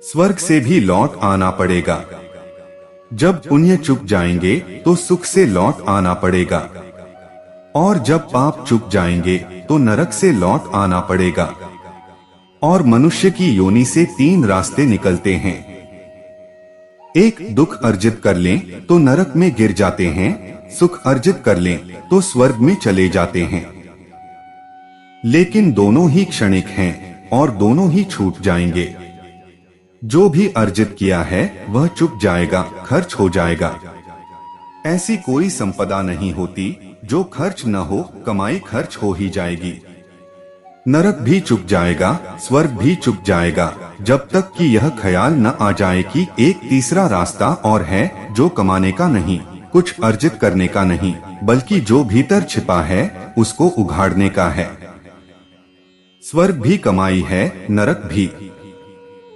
स्वर्ग से भी लौट आना पड़ेगा। जब पुण्य चुक जाएंगे तो सुख से लौट आना पड़ेगा, और जब पाप चुक जाएंगे तो नरक से लौट आना पड़ेगा। और मनुष्य की योनि से 3 रास्ते निकलते हैं। एक, दुख अर्जित कर लें तो नरक में गिर जाते हैं, सुख अर्जित कर लें तो स्वर्ग में चले जाते हैं। लेकिन दोनों ही क्षणिक हैं और दोनों ही छूट जाएंगे। जो भी अर्जित किया है वह चुक जाएगा, खर्च हो जाएगा। ऐसी कोई संपदा नहीं होती जो खर्च न हो, कमाई खर्च हो ही जाएगी। नरक भी चुक जाएगा, स्वर्ग भी चुक जाएगा, जब तक कि यह ख्याल न आ जाए कि एक तीसरा रास्ता और है, जो कमाने का नहीं, कुछ अर्जित करने का नहीं, बल्कि जो भीतर छिपा है उसको उघाड़ने का है। स्वर्ग भी कमाई है, नरक भी।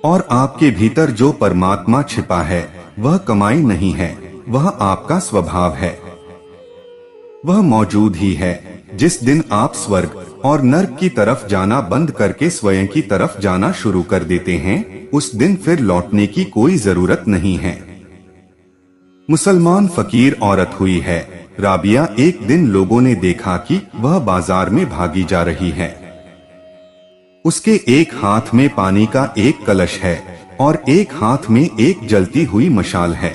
और आपके भीतर जो परमात्मा छिपा है वह कमाई नहीं है, वह आपका स्वभाव है। वह मौजूद ही है। जिस दिन आप स्वर्ग और नरक की तरफ जाना बंद करके स्वयं की तरफ जाना शुरू कर देते हैं, उस दिन फिर लौटने की कोई जरूरत नहीं है। मुसलमान फकीर औरत हुई है राबिया। एक दिन लोगों ने देखा कि वह बाजार में भागी जा रही है। उसके एक हाथ में पानी का एक कलश है और एक हाथ में एक जलती हुई मशाल है।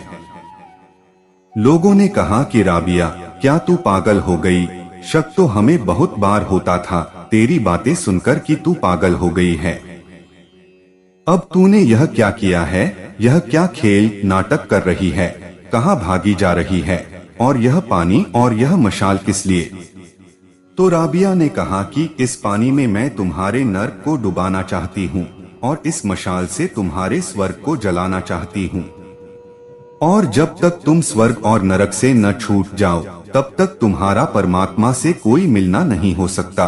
लोगों ने कहा कि राबिया, क्या तू पागल हो गई? शक तो हमें बहुत बार होता था तेरी बातें सुनकर कि तू पागल हो गई है। अब तूने यह क्या किया है? यह क्या खेल नाटक कर रही है? कहाँ भागी जा रही है? और यह पानी और यह मशाल किस लिए? तो राबिया ने कहा कि इस पानी में मैं तुम्हारे नर्क को डुबाना चाहती हूँ और इस मशाल से तुम्हारे स्वर्ग को जलाना चाहती हूँ। और जब तक तुम स्वर्ग और नरक से न छूट जाओ तब तक तुम्हारा परमात्मा से कोई मिलना नहीं हो सकता।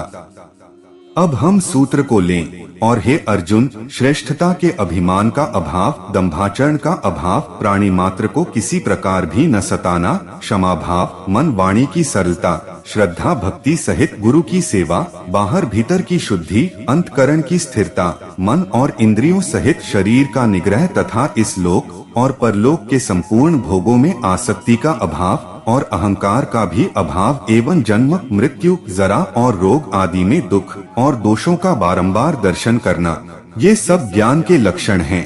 अब हम सूत्र को लें। और हे अर्जुन, श्रेष्ठता के अभिमान का अभाव, दंभाचरण का अभाव, प्राणी मात्र को किसी प्रकार भी न सताना, क्षमा भाव, मन वाणी की सरलता, श्रद्धा भक्ति सहित गुरु की सेवा, बाहर भीतर की शुद्धि, अंतकरण की स्थिरता, मन और इंद्रियों सहित शरीर का निग्रह तथा इस लोक और परलोक के संपूर्ण भोगों में आसक्ति का अभाव और अहंकार का भी अभाव एवं जन्म मृत्यु जरा और रोग आदि में दुख और दोषों का बारंबार दर्शन करना, ये सब ज्ञान के लक्षण हैं।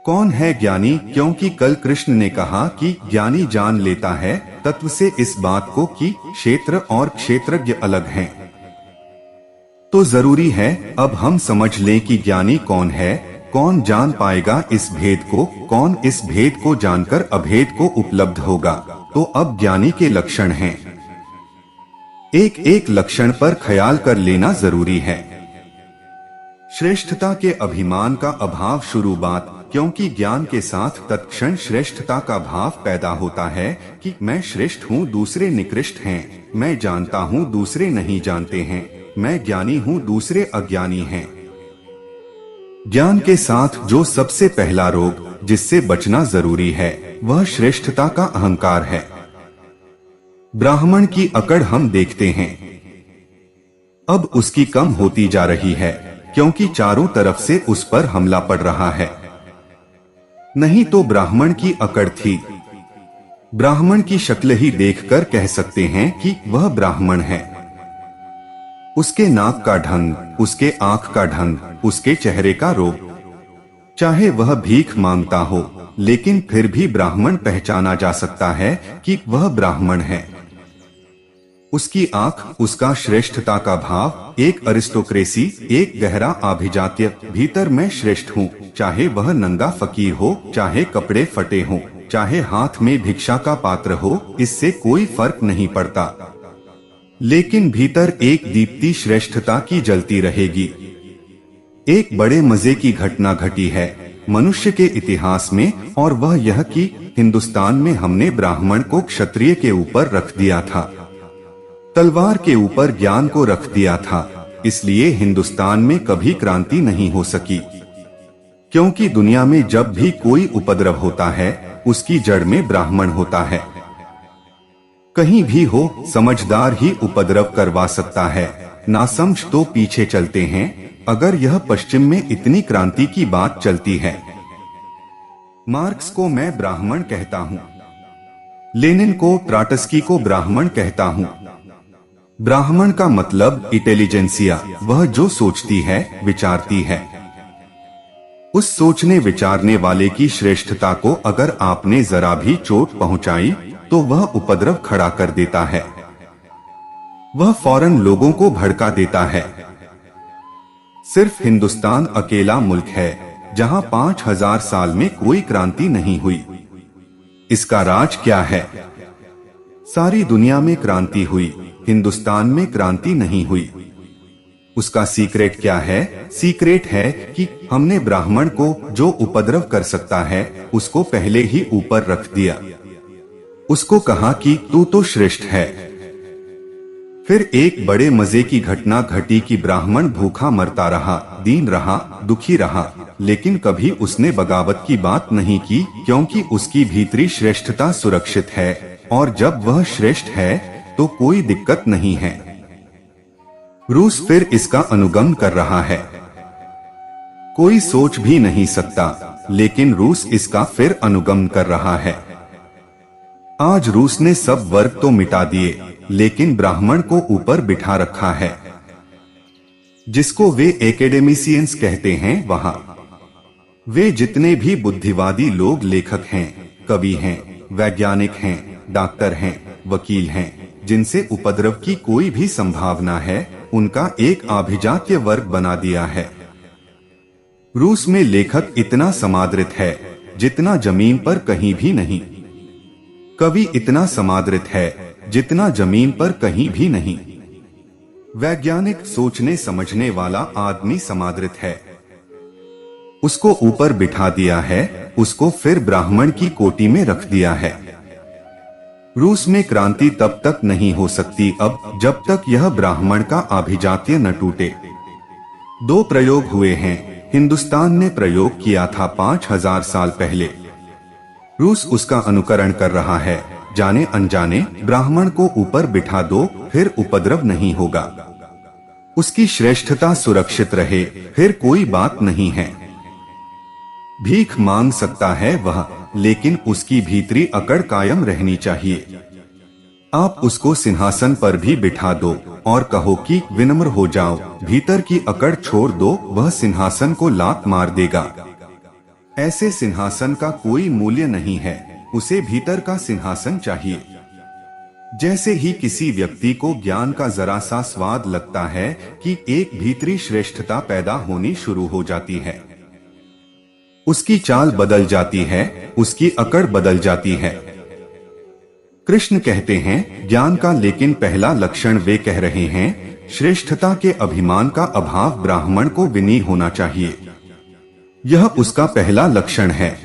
कौन है ज्ञानी? क्योंकि कल कृष्ण ने कहा कि ज्ञानी जान लेता है तत्व से इस बात को कि क्षेत्र और क्षेत्रज्ञ अलग हैं। तो जरूरी है अब हम समझ लें कि ज्ञानी कौन है, कौन जान पाएगा इस भेद को, कौन इस भेद को जानकर अभेद को उपलब्ध होगा। तो अब ज्ञानी के लक्षण हैं, एक एक लक्षण पर ख्याल कर लेना जरूरी है। श्रेष्ठता के अभिमान का अभाव शुरू बात, क्योंकि ज्ञान के साथ तत्क्षण श्रेष्ठता का भाव पैदा होता है कि मैं श्रेष्ठ हूँ, दूसरे निकृष्ट हैं, मैं जानता हूँ, दूसरे नहीं जानते हैं, मैं ज्ञानी हूँ, दूसरे अज्ञानी हैं। ज्ञान के साथ जो सबसे पहला रोग जिससे बचना जरूरी है वह श्रेष्ठता का अहंकार है। ब्राह्मण की अकड़ हम देखते हैं, अब उसकी कम होती जा रही है क्योंकि चारों तरफ से उस पर हमला पड़ रहा है। नहीं तो ब्राह्मण की अकड़ थी। ब्राह्मण की शक्ल ही देखकर कह सकते हैं कि वह ब्राह्मण है। उसके नाक का ढंग, उसके आंख का ढंग, उसके चेहरे का रूप, चाहे वह भीख मांगता हो लेकिन फिर भी ब्राह्मण पहचाना जा सकता है कि वह ब्राह्मण है। उसकी आंख, उसका श्रेष्ठता का भाव, एक अरिस्टोक्रेसी, एक गहरा आभिजात्य, भीतर मैं श्रेष्ठ हूँ, चाहे वह नंगा फकीर हो, चाहे कपड़े फटे हों, चाहे हाथ में भिक्षा का पात्र हो, इससे कोई फर्क नहीं पड़ता, लेकिन भीतर एक दीप्ति श्रेष्ठता की जलती रहेगी। एक बड़े मजे की घटना घटी है मनुष्य के इतिहास में, और वह यह कि हिंदुस्तान में हमने ब्राह्मण को क्षत्रिय के ऊपर रख दिया था, तलवार के ऊपर ज्ञान को रख दिया था। इसलिए हिंदुस्तान में कभी क्रांति नहीं हो सकी, क्योंकि दुनिया में जब भी कोई उपद्रव होता है उसकी जड़ में ब्राह्मण होता है। कहीं भी हो समझदार ही उपद्रव करवा सकता है, नासमझ तो पीछे चलते हैं। अगर यह पश्चिम में इतनी क्रांति की बात चलती है, मार्क्स को मैं ब्राह्मण कहता हूँ, लेनिन को, ट्राटस्की को ब्राह्मण कहता हूँ। ब्राह्मण का मतलब इंटेलिजेंसिया, वह जो सोचती है, विचारती है। उस सोचने विचारने वाले की श्रेष्ठता को अगर आपने जरा भी चोट पहुंचाई तो वह उपद्रव खड़ा कर देता है, वह फौरन लोगों को भड़का देता है। सिर्फ हिंदुस्तान अकेला मुल्क है जहां 5000 साल में कोई क्रांति नहीं हुई। इसका राज क्या है? सारी दुनिया में क्रांति हुई, हिंदुस्तान में क्रांति नहीं हुई। उसका सीक्रेट क्या है? सीक्रेट है कि हमने ब्राह्मण को जो उपद्रव कर सकता है उसको पहले ही ऊपर रख दिया, उसको कहा कि तू तो श्रेष्ठ है। फिर एक बड़े मजे की घटना घटी कि ब्राह्मण भूखा मरता रहा, दीन रहा, दुखी रहा, लेकिन कभी उसने बगावत की बात नहीं की, क्योंकि उसकी भीतरी श्रेष्ठता सुरक्षित है, और जब वह श्रेष्ठ है तो कोई दिक्कत नहीं है। रूस फिर इसका अनुगमन कर रहा है, कोई सोच भी नहीं सकता, लेकिन रूस इसका फिर अनुगमन कर रहा है। आज रूस ने सब वर्ग तो मिटा दिए, लेकिन ब्राह्मण को ऊपर बिठा रखा है, जिसको वे एकेडेमिशियंस कहते हैं। वहां वे जितने भी बुद्धिवादी लोग, लेखक हैं, कवि हैं, वैज्ञानिक हैं, डॉक्टर हैं, वकील हैं, जिनसे उपद्रव की कोई भी संभावना है, उनका एक आभिजात्य वर्ग बना दिया है। रूस में लेखक इतना समादृत है जितना जमीन पर कहीं भी नहीं, कवि इतना समादृत है जितना जमीन पर कहीं भी नहीं, वैज्ञानिक सोचने समझने वाला आदमी समादृत है। उसको ऊपर बिठा दिया है, उसको फिर ब्राह्मण की कोटि में रख दिया है। रूस में क्रांति तब तक नहीं हो सकती अब जब तक यह ब्राह्मण का आभिजात्य न टूटे। 2 प्रयोग हुए हैं। हिंदुस्तान ने प्रयोग किया था 5000 साल पहले, रूस उसका अनुकरण कर रहा है। जाने अनजाने ब्राह्मण को ऊपर बिठा दो, फिर उपद्रव नहीं होगा, उसकी श्रेष्ठता सुरक्षित रहे, फिर कोई बात नहीं है। भीख मांग सकता है वह, लेकिन उसकी भीतरी अकड़ कायम रहनी चाहिए। आप उसको सिंहासन पर भी बिठा दो और कहो कि विनम्र हो जाओ, भीतर की अकड़ छोड़ दो, वह सिंहासन को लात मार देगा। ऐसे सिंहासन का कोई मूल्य नहीं है, उसे भीतर का सिंहासन चाहिए। जैसे ही किसी व्यक्ति को ज्ञान का जरा सा स्वाद लगता है कि एक भीतरी श्रेष्ठता पैदा होनी शुरू हो जाती है, उसकी चाल बदल जाती है, उसकी अकड़ बदल जाती है। कृष्ण कहते हैं ज्ञान का लेकिन पहला लक्षण वे कह रहे हैं, श्रेष्ठता के अभिमान का अभाव, ब्राह्मण को विनयी होना चाहिए। यह उसका पहला लक्षण है।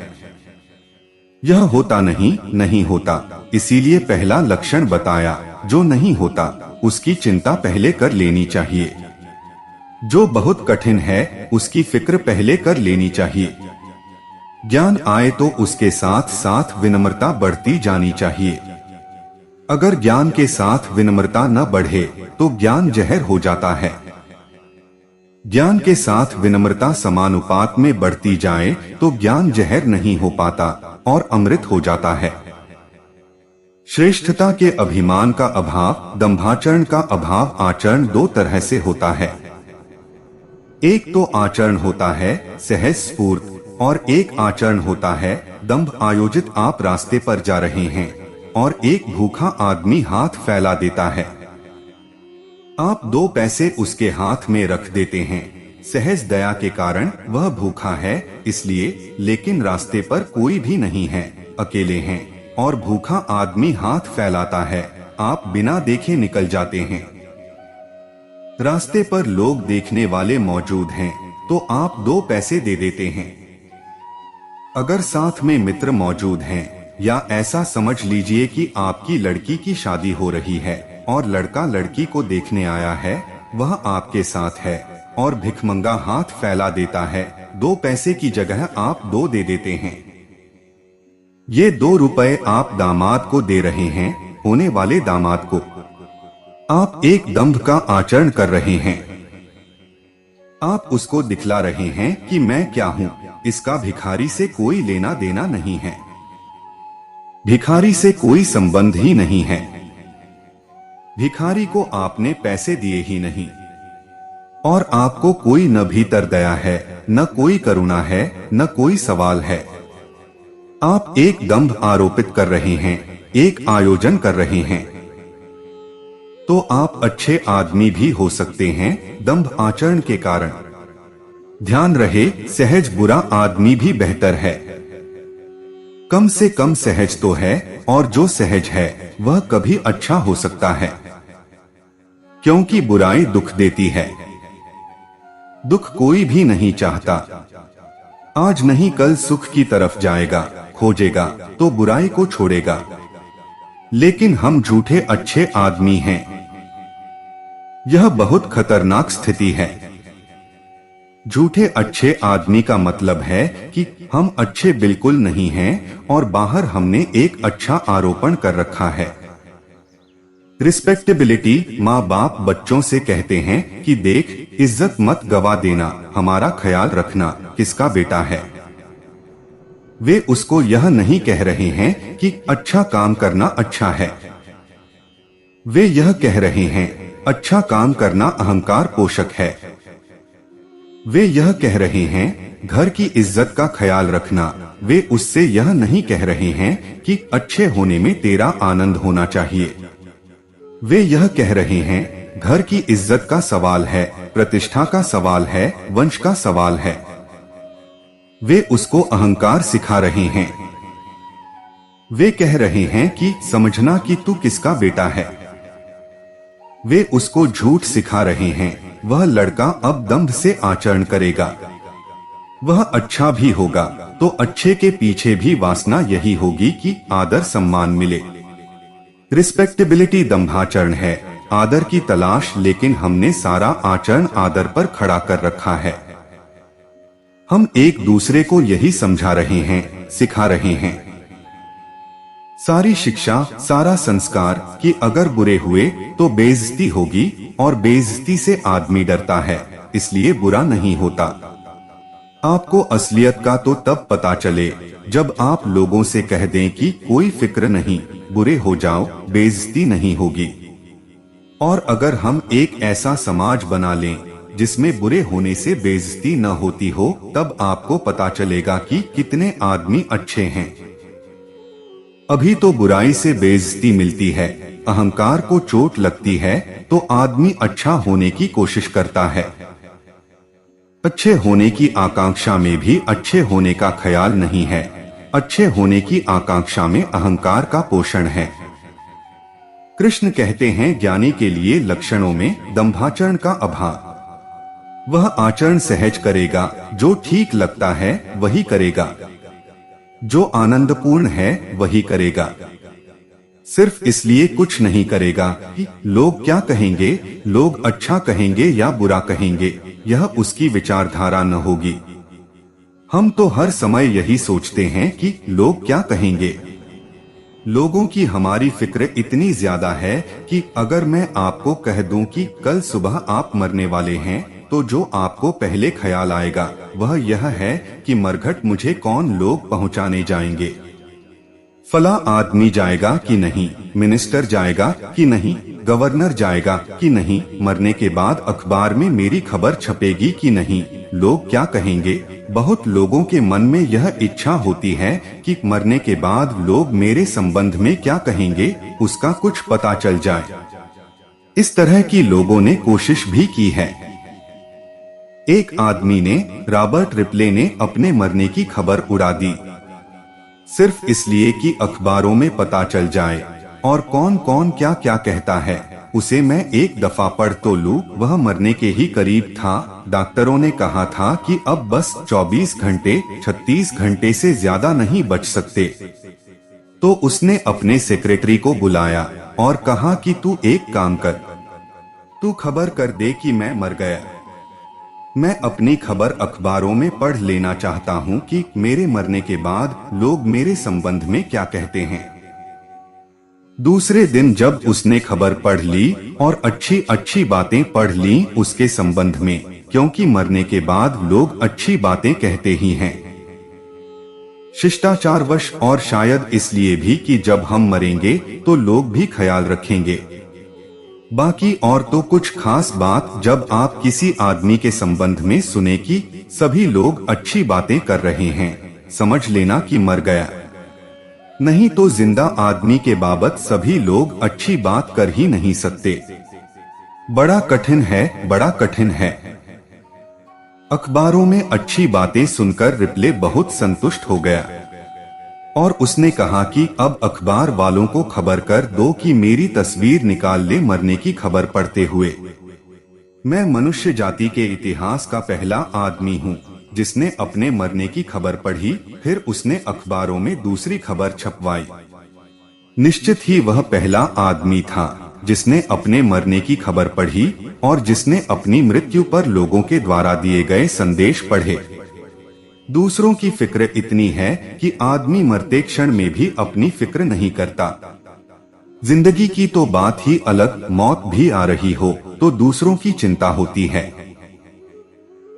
यह होता नहीं होता, इसीलिए पहला लक्षण बताया। जो नहीं होता उसकी चिंता पहले कर लेनी चाहिए। जो बहुत कठिन है उसकी फिक्र पहले कर लेनी चाहिए। ज्ञान आए तो उसके साथ साथ विनम्रता बढ़ती जानी चाहिए। अगर ज्ञान के साथ विनम्रता न बढ़े तो ज्ञान जहर हो जाता है। ज्ञान के साथ विनम्रता समानुपात में बढ़ती जाए तो ज्ञान जहर नहीं हो पाता और अमृत हो जाता है। श्रेष्ठता के अभिमान का अभाव, दंभाचरण का अभाव। आचरण दो तरह से होता है। एक तो आचरण होता है सहज स्फूर्त, और एक आचरण होता है दंभ आयोजित। आप रास्ते पर जा रहे हैं और एक भूखा आदमी हाथ फैला देता है। आप 2 पैसे उसके हाथ में रख देते हैं। सहज दया के कारण वह भूखा है इसलिए, लेकिन रास्ते पर कोई भी नहीं है, अकेले हैं और भूखा आदमी हाथ फैलाता है। आप बिना देखे निकल जाते हैं। रास्ते पर लोग देखने वाले मौजूद हैं तो आप 2 पैसे दे देते हैं। अगर साथ में मित्र मौजूद हैं, या ऐसा समझ लीजिए कि आपकी लड़की की शादी हो रही है और लड़का लड़की को देखने आया है, वह आपके साथ है और भिखमंगा हाथ फैला देता है, 2 पैसे की जगह आप 2 दे देते हैं। ये 2 रुपए आप दामाद को दे रहे हैं, होने वाले दामाद को। आप एक दंभ का आचरण कर रहे हैं। आप उसको दिखला रहे हैं कि मैं क्या हूँ, इसका भिखारी से कोई लेना देना नहीं है, भिखारी से कोई संबंध ही नहीं है। भिखारी को आपने पैसे दिए ही नहीं और आपको कोई न भीतर दया है, न कोई करुणा है, न कोई सवाल है। आप एक दंभ आरोपित कर रहे हैं, एक आयोजन कर रहे हैं। तो आप अच्छे आदमी भी हो सकते हैं दंभ आचरण के कारण। ध्यान रहे, सहज बुरा आदमी भी बेहतर है। कम से कम सहज तो है, और जो सहज है वह कभी अच्छा हो सकता है, क्योंकि बुराई दुख देती है। दुख कोई भी नहीं चाहता। आज नहीं कल सुख की तरफ जाएगा, खोजेगा तो बुराई को छोड़ेगा। लेकिन हम झूठे अच्छे आदमी हैं। यह बहुत खतरनाक स्थिति है। झूठे अच्छे आदमी का मतलब है कि हम अच्छे बिल्कुल नहीं हैं और बाहर हमने एक अच्छा आरोपण कर रखा है। रिस्पेक्टेबिलिटी, माँ बाप बच्चों से कहते हैं कि देख, इज्जत मत गवा देना, हमारा ख्याल रखना, किसका बेटा है। वे उसको यह नहीं कह रहे हैं कि अच्छा काम करना अच्छा है। वे यह कह रहे हैं अच्छा काम करना अहंकार पोषक है। वे यह कह रहे हैं घर की इज्जत का ख्याल रखना। वे उससे यह नहीं कह रहे हैं कि अच्छे होने में तेरा आनंद होना चाहिए। वे यह कह रहे हैं घर की इज्जत का सवाल है, प्रतिष्ठा का सवाल है, वंश का सवाल है। वे उसको अहंकार सिखा रहे हैं। वे कह रहे हैं कि समझना कि तू किसका बेटा है। वे उसको झूठ सिखा रहे हैं। वह लड़का अब दंभ से आचरण करेगा। वह अच्छा भी होगा तो अच्छे के पीछे भी वासना यही होगी कि आदर सम्मान मिले। रिस्पेक्टेबिलिटी दंभाचरण है, आदर की तलाश, लेकिन हमने सारा आचरण आदर पर खड़ा कर रखा है। हम एक दूसरे को यही समझा रहे हैं, सिखा रहे हैं। सारी शिक्षा, सारा संस्कार कि अगर बुरे हुए तो बेइज्जती होगी, और बेइज्जती से आदमी डरता है, इसलिए बुरा नहीं होता। आपको असलियत का तो तब पता चले जब आप लोगों से कह दें कि कोई फिक्र नहीं, बुरे हो जाओ, बेइज्जती नहीं होगी। और अगर हम एक ऐसा समाज बना लें जिसमें बुरे होने से बेइज्जती न होती हो, तब आपको पता चलेगा कि कितने आदमी अच्छे हैं। अभी तो बुराई से बेइज्जती मिलती है, अहंकार को चोट लगती है, तो आदमी अच्छा होने की कोशिश करता है। अच्छे होने की आकांक्षा में भी अच्छे होने का ख्याल नहीं है। अच्छे होने की आकांक्षा में अहंकार का पोषण है। कृष्ण कहते हैं, ज्ञानी के लिए लक्षणों में दंभाचरण का अभाव। वह आचरण सहज करेगा, जो ठीक लगता है वही करेगा, जो आनंदपूर्ण है वही करेगा। सिर्फ इसलिए कुछ नहीं करेगा कि लोग क्या कहेंगे, लोग अच्छा कहेंगे या बुरा कहेंगे, यह उसकी विचारधारा न होगी। हम तो हर समय यही सोचते हैं कि लोग क्या कहेंगे। लोगों की हमारी फिक्र इतनी ज्यादा है कि अगर मैं आपको कह दूं कि कल सुबह आप मरने वाले हैं, तो जो आपको पहले ख्याल आएगा वह यह है कि मरघट मुझे कौन लोग पहुंचाने जाएंगे। फला आदमी जाएगा कि नहीं, मिनिस्टर जाएगा कि नहीं, गवर्नर जाएगा कि नहीं, मरने के बाद अखबार में मेरी खबर छपेगी कि नहीं, लोग क्या कहेंगे। बहुत लोगों के मन में यह इच्छा होती है कि मरने के बाद लोग मेरे संबंध में क्या कहेंगे, उसका कुछ पता चल जाए। इस तरह की लोगों ने कोशिश भी की है। एक आदमी ने, रॉबर्ट रिप्ले ने अपने मरने की खबर उड़ा दी, सिर्फ इसलिए कि अखबारों में पता चल जाए। और कौन कौन क्या क्या कहता है उसे मैं एक दफा पढ़ तो लूं। वह मरने के ही करीब था। डॉक्टरों ने कहा था कि अब बस 24 घंटे 36 घंटे से ज्यादा नहीं बच सकते। तो उसने अपने सेक्रेटरी को बुलाया और कहा कि तू एक काम कर, तू खबर कर दे कि मैं मर गया। मैं अपनी खबर अखबारों में पढ़ लेना चाहता हूं कि मेरे मरने के बाद लोग मेरे संबंध में क्या कहते हैं। दूसरे दिन जब उसने खबर पढ़ ली और अच्छी अच्छी बातें पढ़ ली उसके संबंध में, क्योंकि मरने के बाद लोग अच्छी बातें कहते ही हैं, शिष्टाचारवश और शायद इसलिए भी कि जब हम मरेंगे तो लोग भी ख्याल रखेंगे। बाकी और तो कुछ खास बात जब आप किसी आदमी के संबंध में सुने कि सभी लोग अच्छी बातें कर रहे हैं, समझ लेना कि मर गया। नहीं तो जिंदा आदमी के बाबत सभी लोग अच्छी बात कर ही नहीं सकते। बड़ा कठिन है, बड़ा कठिन है। अखबारों में अच्छी बातें सुनकर रिप्ले बहुत संतुष्ट हो गया और उसने कहा कि अब अखबार वालों को खबर कर दो कि मेरी तस्वीर निकाल ले मरने की खबर पढ़ते हुए। मैं मनुष्य जाति के इतिहास का पहला आदमी हूँ जिसने अपने मरने की खबर पढ़ी, फिर उसने अखबारों में दूसरी खबर छपवाई। निश्चित ही वह पहला आदमी था जिसने अपने मरने की खबर पढ़ी और जिसने अपनी मृत्यु पर लोगों के द्वारा दिए गए संदेश पढ़े। दूसरों की फिक्र इतनी है कि आदमी मरते क्षण में भी अपनी फिक्र नहीं करता। जिंदगी की तो बात ही अलग, मौत भी आ रही हो तो दूसरों की चिंता होती है।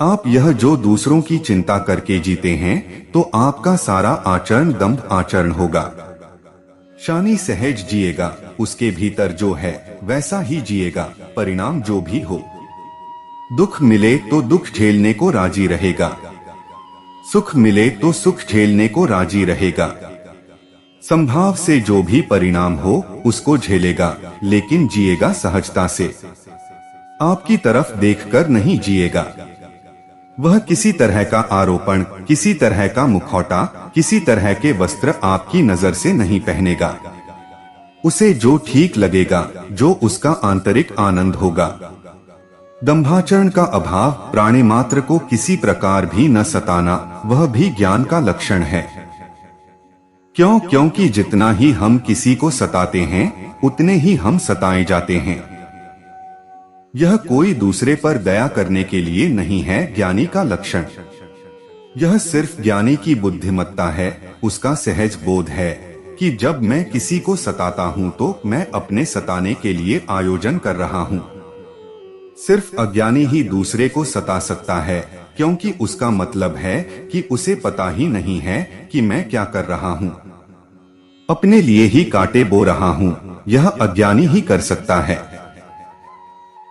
आप यह जो दूसरों की चिंता करके जीते हैं तो आपका सारा आचरण दंभ आचरण होगा। शानी सहज जिएगा, उसके भीतर जो है वैसा ही जिएगा, परिणाम जो भी हो। दुख मिले तो दुख झेलने को राजी रहेगा, सुख मिले तो सुख झेलने को राजी रहेगा। संभाव से जो भी परिणाम हो उसको झेलेगा, लेकिन जिएगा सहजता से। आपकी तरफ देखकर नहीं जिएगा। वह किसी तरह का आरोपण, किसी तरह का मुखौटा, किसी तरह के वस्त्र आपकी नजर से नहीं पहनेगा। उसे जो ठीक लगेगा, जो उसका आंतरिक आनंद होगा। दंभाचरण का अभाव, प्राणी मात्र को किसी प्रकार भी न सताना, वह भी ज्ञान का लक्षण है। क्योंकि जितना ही हम किसी को सताते हैं उतने ही हम सताए जाते हैं। यह कोई दूसरे पर दया करने के लिए नहीं है ज्ञानी का लक्षण। यह सिर्फ ज्ञानी की बुद्धिमत्ता है, उसका सहज बोध है कि जब मैं किसी को सताता हूं तो मैं अपने सताने के लिए आयोजन कर रहा हूं। सिर्फ अज्ञानी ही दूसरे को सता सकता है, क्योंकि उसका मतलब है कि उसे पता ही नहीं है कि मैं क्या कर रहा हूँ। अपने लिए ही कांटे बो रहा हूँ, यह अज्ञानी ही कर सकता है।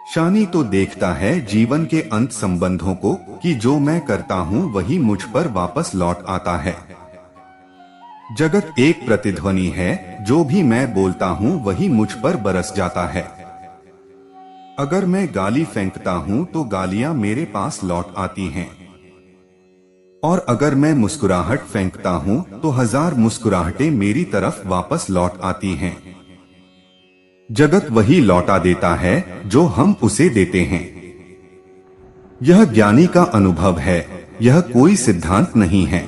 ज्ञानी तो देखता है जीवन के अंत संबंधों को कि जो मैं करता हूँ वही मुझ पर वापस लौट आता है। जगत एक प्रतिध्वनि है, जो भी मैं बोलता हूँ वही मुझ पर बरस जाता है। अगर मैं गाली फेंकता हूँ तो गालियां मेरे पास लौट आती हैं, और अगर मैं मुस्कुराहट फेंकता हूँ तो 1000 मुस्कुराहटें मेरी तरफ वापस लौट आती हैं। जगत वही लौटा देता है जो हम उसे देते हैं। यह ज्ञानी का अनुभव है, यह कोई सिद्धांत नहीं है।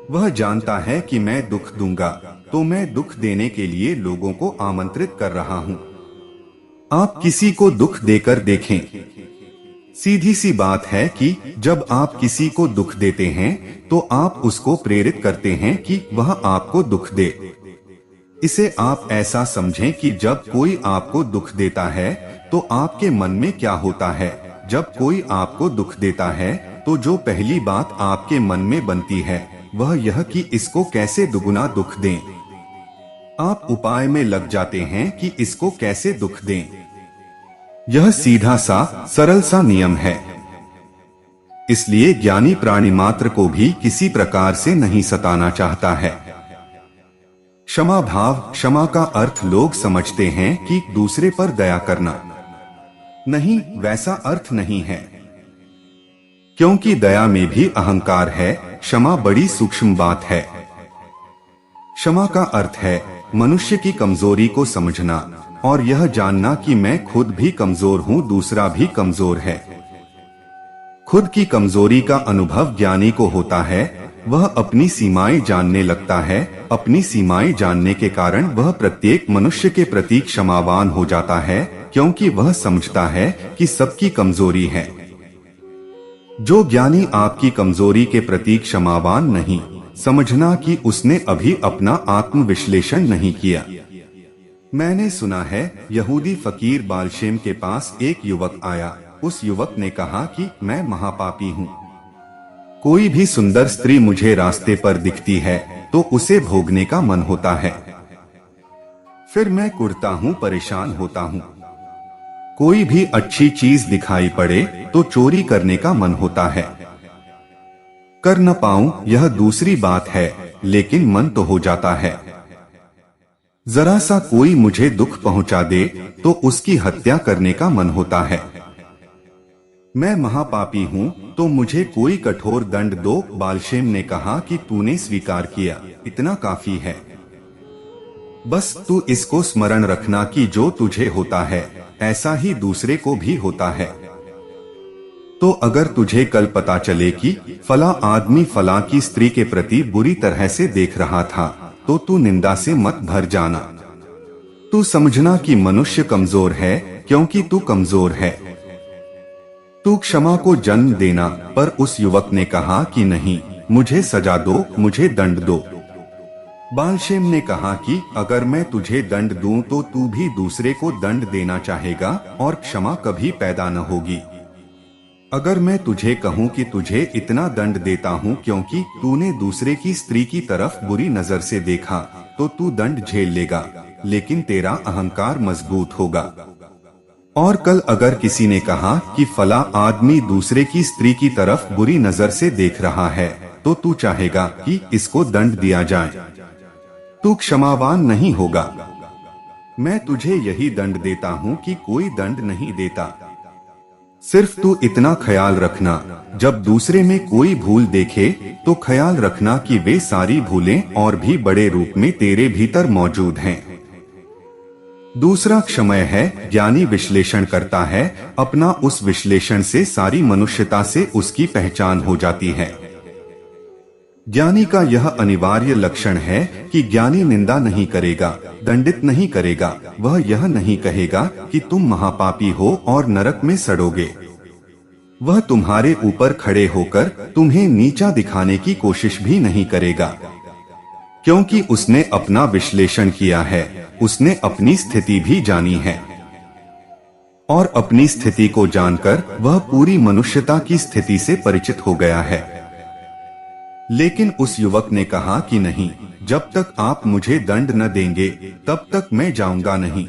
वह जानता है कि मैं दुख दूंगा तो मैं दुख देने के लिए लोगों को आमंत्रित कर रहा हूं। आप किसी को दुख देकर देखें। सीधी सी बात है कि जब आप किसी को दुख देते हैं तो आप उसको प्रेरित करते हैं कि वह आपको दुख दे। इसे आप ऐसा समझें कि जब कोई आपको दुख देता है तो आपके मन में क्या होता है। जब कोई आपको दुख देता है तो जो पहली बात आपके मन में बनती है वह यह कि इसको कैसे दुगुना दुख दें। आप उपाय में लग जाते हैं कि इसको कैसे दुख दें। यह सीधा सा सरल सा नियम है। इसलिए ज्ञानी प्राणी मात्र को भी किसी प्रकार से नहीं सताना चाहता है। क्षमा भाव, क्षमा का अर्थ लोग समझते हैं कि दूसरे पर दया करना। नहीं, वैसा अर्थ नहीं है, क्योंकि दया में भी अहंकार है। क्षमा बड़ी सूक्ष्म बात है। क्षमा का अर्थ है मनुष्य की कमजोरी को समझना और यह जानना कि मैं खुद भी कमजोर हूँ, दूसरा भी कमजोर है। खुद की कमजोरी का अनुभव ज्ञानी को होता है। वह अपनी सीमाएं जानने लगता है। अपनी सीमाएं जानने के कारण वह प्रत्येक मनुष्य के प्रति क्षमावान हो जाता है, क्योंकि वह समझता है कि सबकी कमजोरी है। जो ज्ञानी आपकी कमजोरी के प्रति क्षमावान नहीं, समझना कि उसने अभी अपना आत्मविश्लेषण नहीं किया। मैंने सुना है यहूदी फकीर बालशेम के पास एक युवक आया। उस युवक ने कहा कि मैं महापापी हूँ। कोई भी सुंदर स्त्री मुझे रास्ते पर दिखती है तो उसे भोगने का मन होता है। फिर मैं कुढ़ता हूँ, परेशान होता हूँ। कोई भी अच्छी चीज दिखाई पड़े तो चोरी करने का मन होता है। कर न पाऊं यह दूसरी बात है, लेकिन मन तो हो जाता है। जरा सा कोई मुझे दुख पहुंचा दे तो उसकी हत्या करने का मन होता है। मैं महापापी हूँ तो मुझे कोई कठोर दंड दो। बालशेम ने कहा कि तूने स्वीकार किया, इतना काफी है। बस तू इसको स्मरण रखना कि जो तुझे होता है ऐसा ही दूसरे को भी होता है। तो अगर तुझे कल पता चले कि फला आदमी फला की स्त्री के प्रति बुरी तरह से देख रहा था तो तू निंदा से मत भर जाना। तू समझना कि मनुष्य कमजोर है, क्योंकि तू कमजोर है। तू क्षमा को जन्म देना। पर उस युवक ने कहा कि नहीं, मुझे सजा दो, मुझे दंड दो। बालशेम ने कहा कि अगर मैं तुझे दंड दूं तो तू भी दूसरे को दंड देना चाहेगा और क्षमा कभी पैदा न होगी। अगर मैं तुझे कहूं कि तुझे इतना दंड देता हूं क्योंकि तूने दूसरे की स्त्री की तरफ बुरी नजर से देखा, तो तू दंड झेल लेगा, लेकिन तेरा अहंकार मजबूत होगा। और कल अगर किसी ने कहा कि फला आदमी दूसरे की स्त्री की तरफ बुरी नजर से देख रहा है, तो तू चाहेगा कि इसको दंड दिया जाए। तू क्षमावान नहीं होगा। मैं तुझे यही दंड देता हूँ कि कोई दंड नहीं देता। सिर्फ तू इतना ख्याल रखना, जब दूसरे में कोई भूल देखे तो ख्याल रखना कि वे सारी भूलें और भी बड़े रूप में तेरे भीतर मौजूद हैं। दूसरा क्षमय है। ज्ञानी विश्लेषण करता है, अपना उस विश्लेषण से सारी मनुष्यता से उसकी पहचान हो जाती है। ज्ञानी का यह अनिवार्य लक्षण है कि ज्ञानी निंदा नहीं करेगा, दंडित नहीं करेगा। वह यह नहीं कहेगा कि तुम महापापी हो और नरक में सड़ोगे। वह तुम्हारे ऊपर खड़े होकर तुम्हें नीचा दिखाने की कोशिश भी नहीं करेगा, क्योंकि उसने अपना विश्लेषण किया है, उसने अपनी स्थिति भी जानी है। और अपनी स्थिति को जानकर वह पूरी मनुष्यता की स्थिति से परिचित हो गया है। लेकिन उस युवक ने कहा कि नहीं, जब तक आप मुझे दंड न देंगे तब तक मैं जाऊंगा नहीं।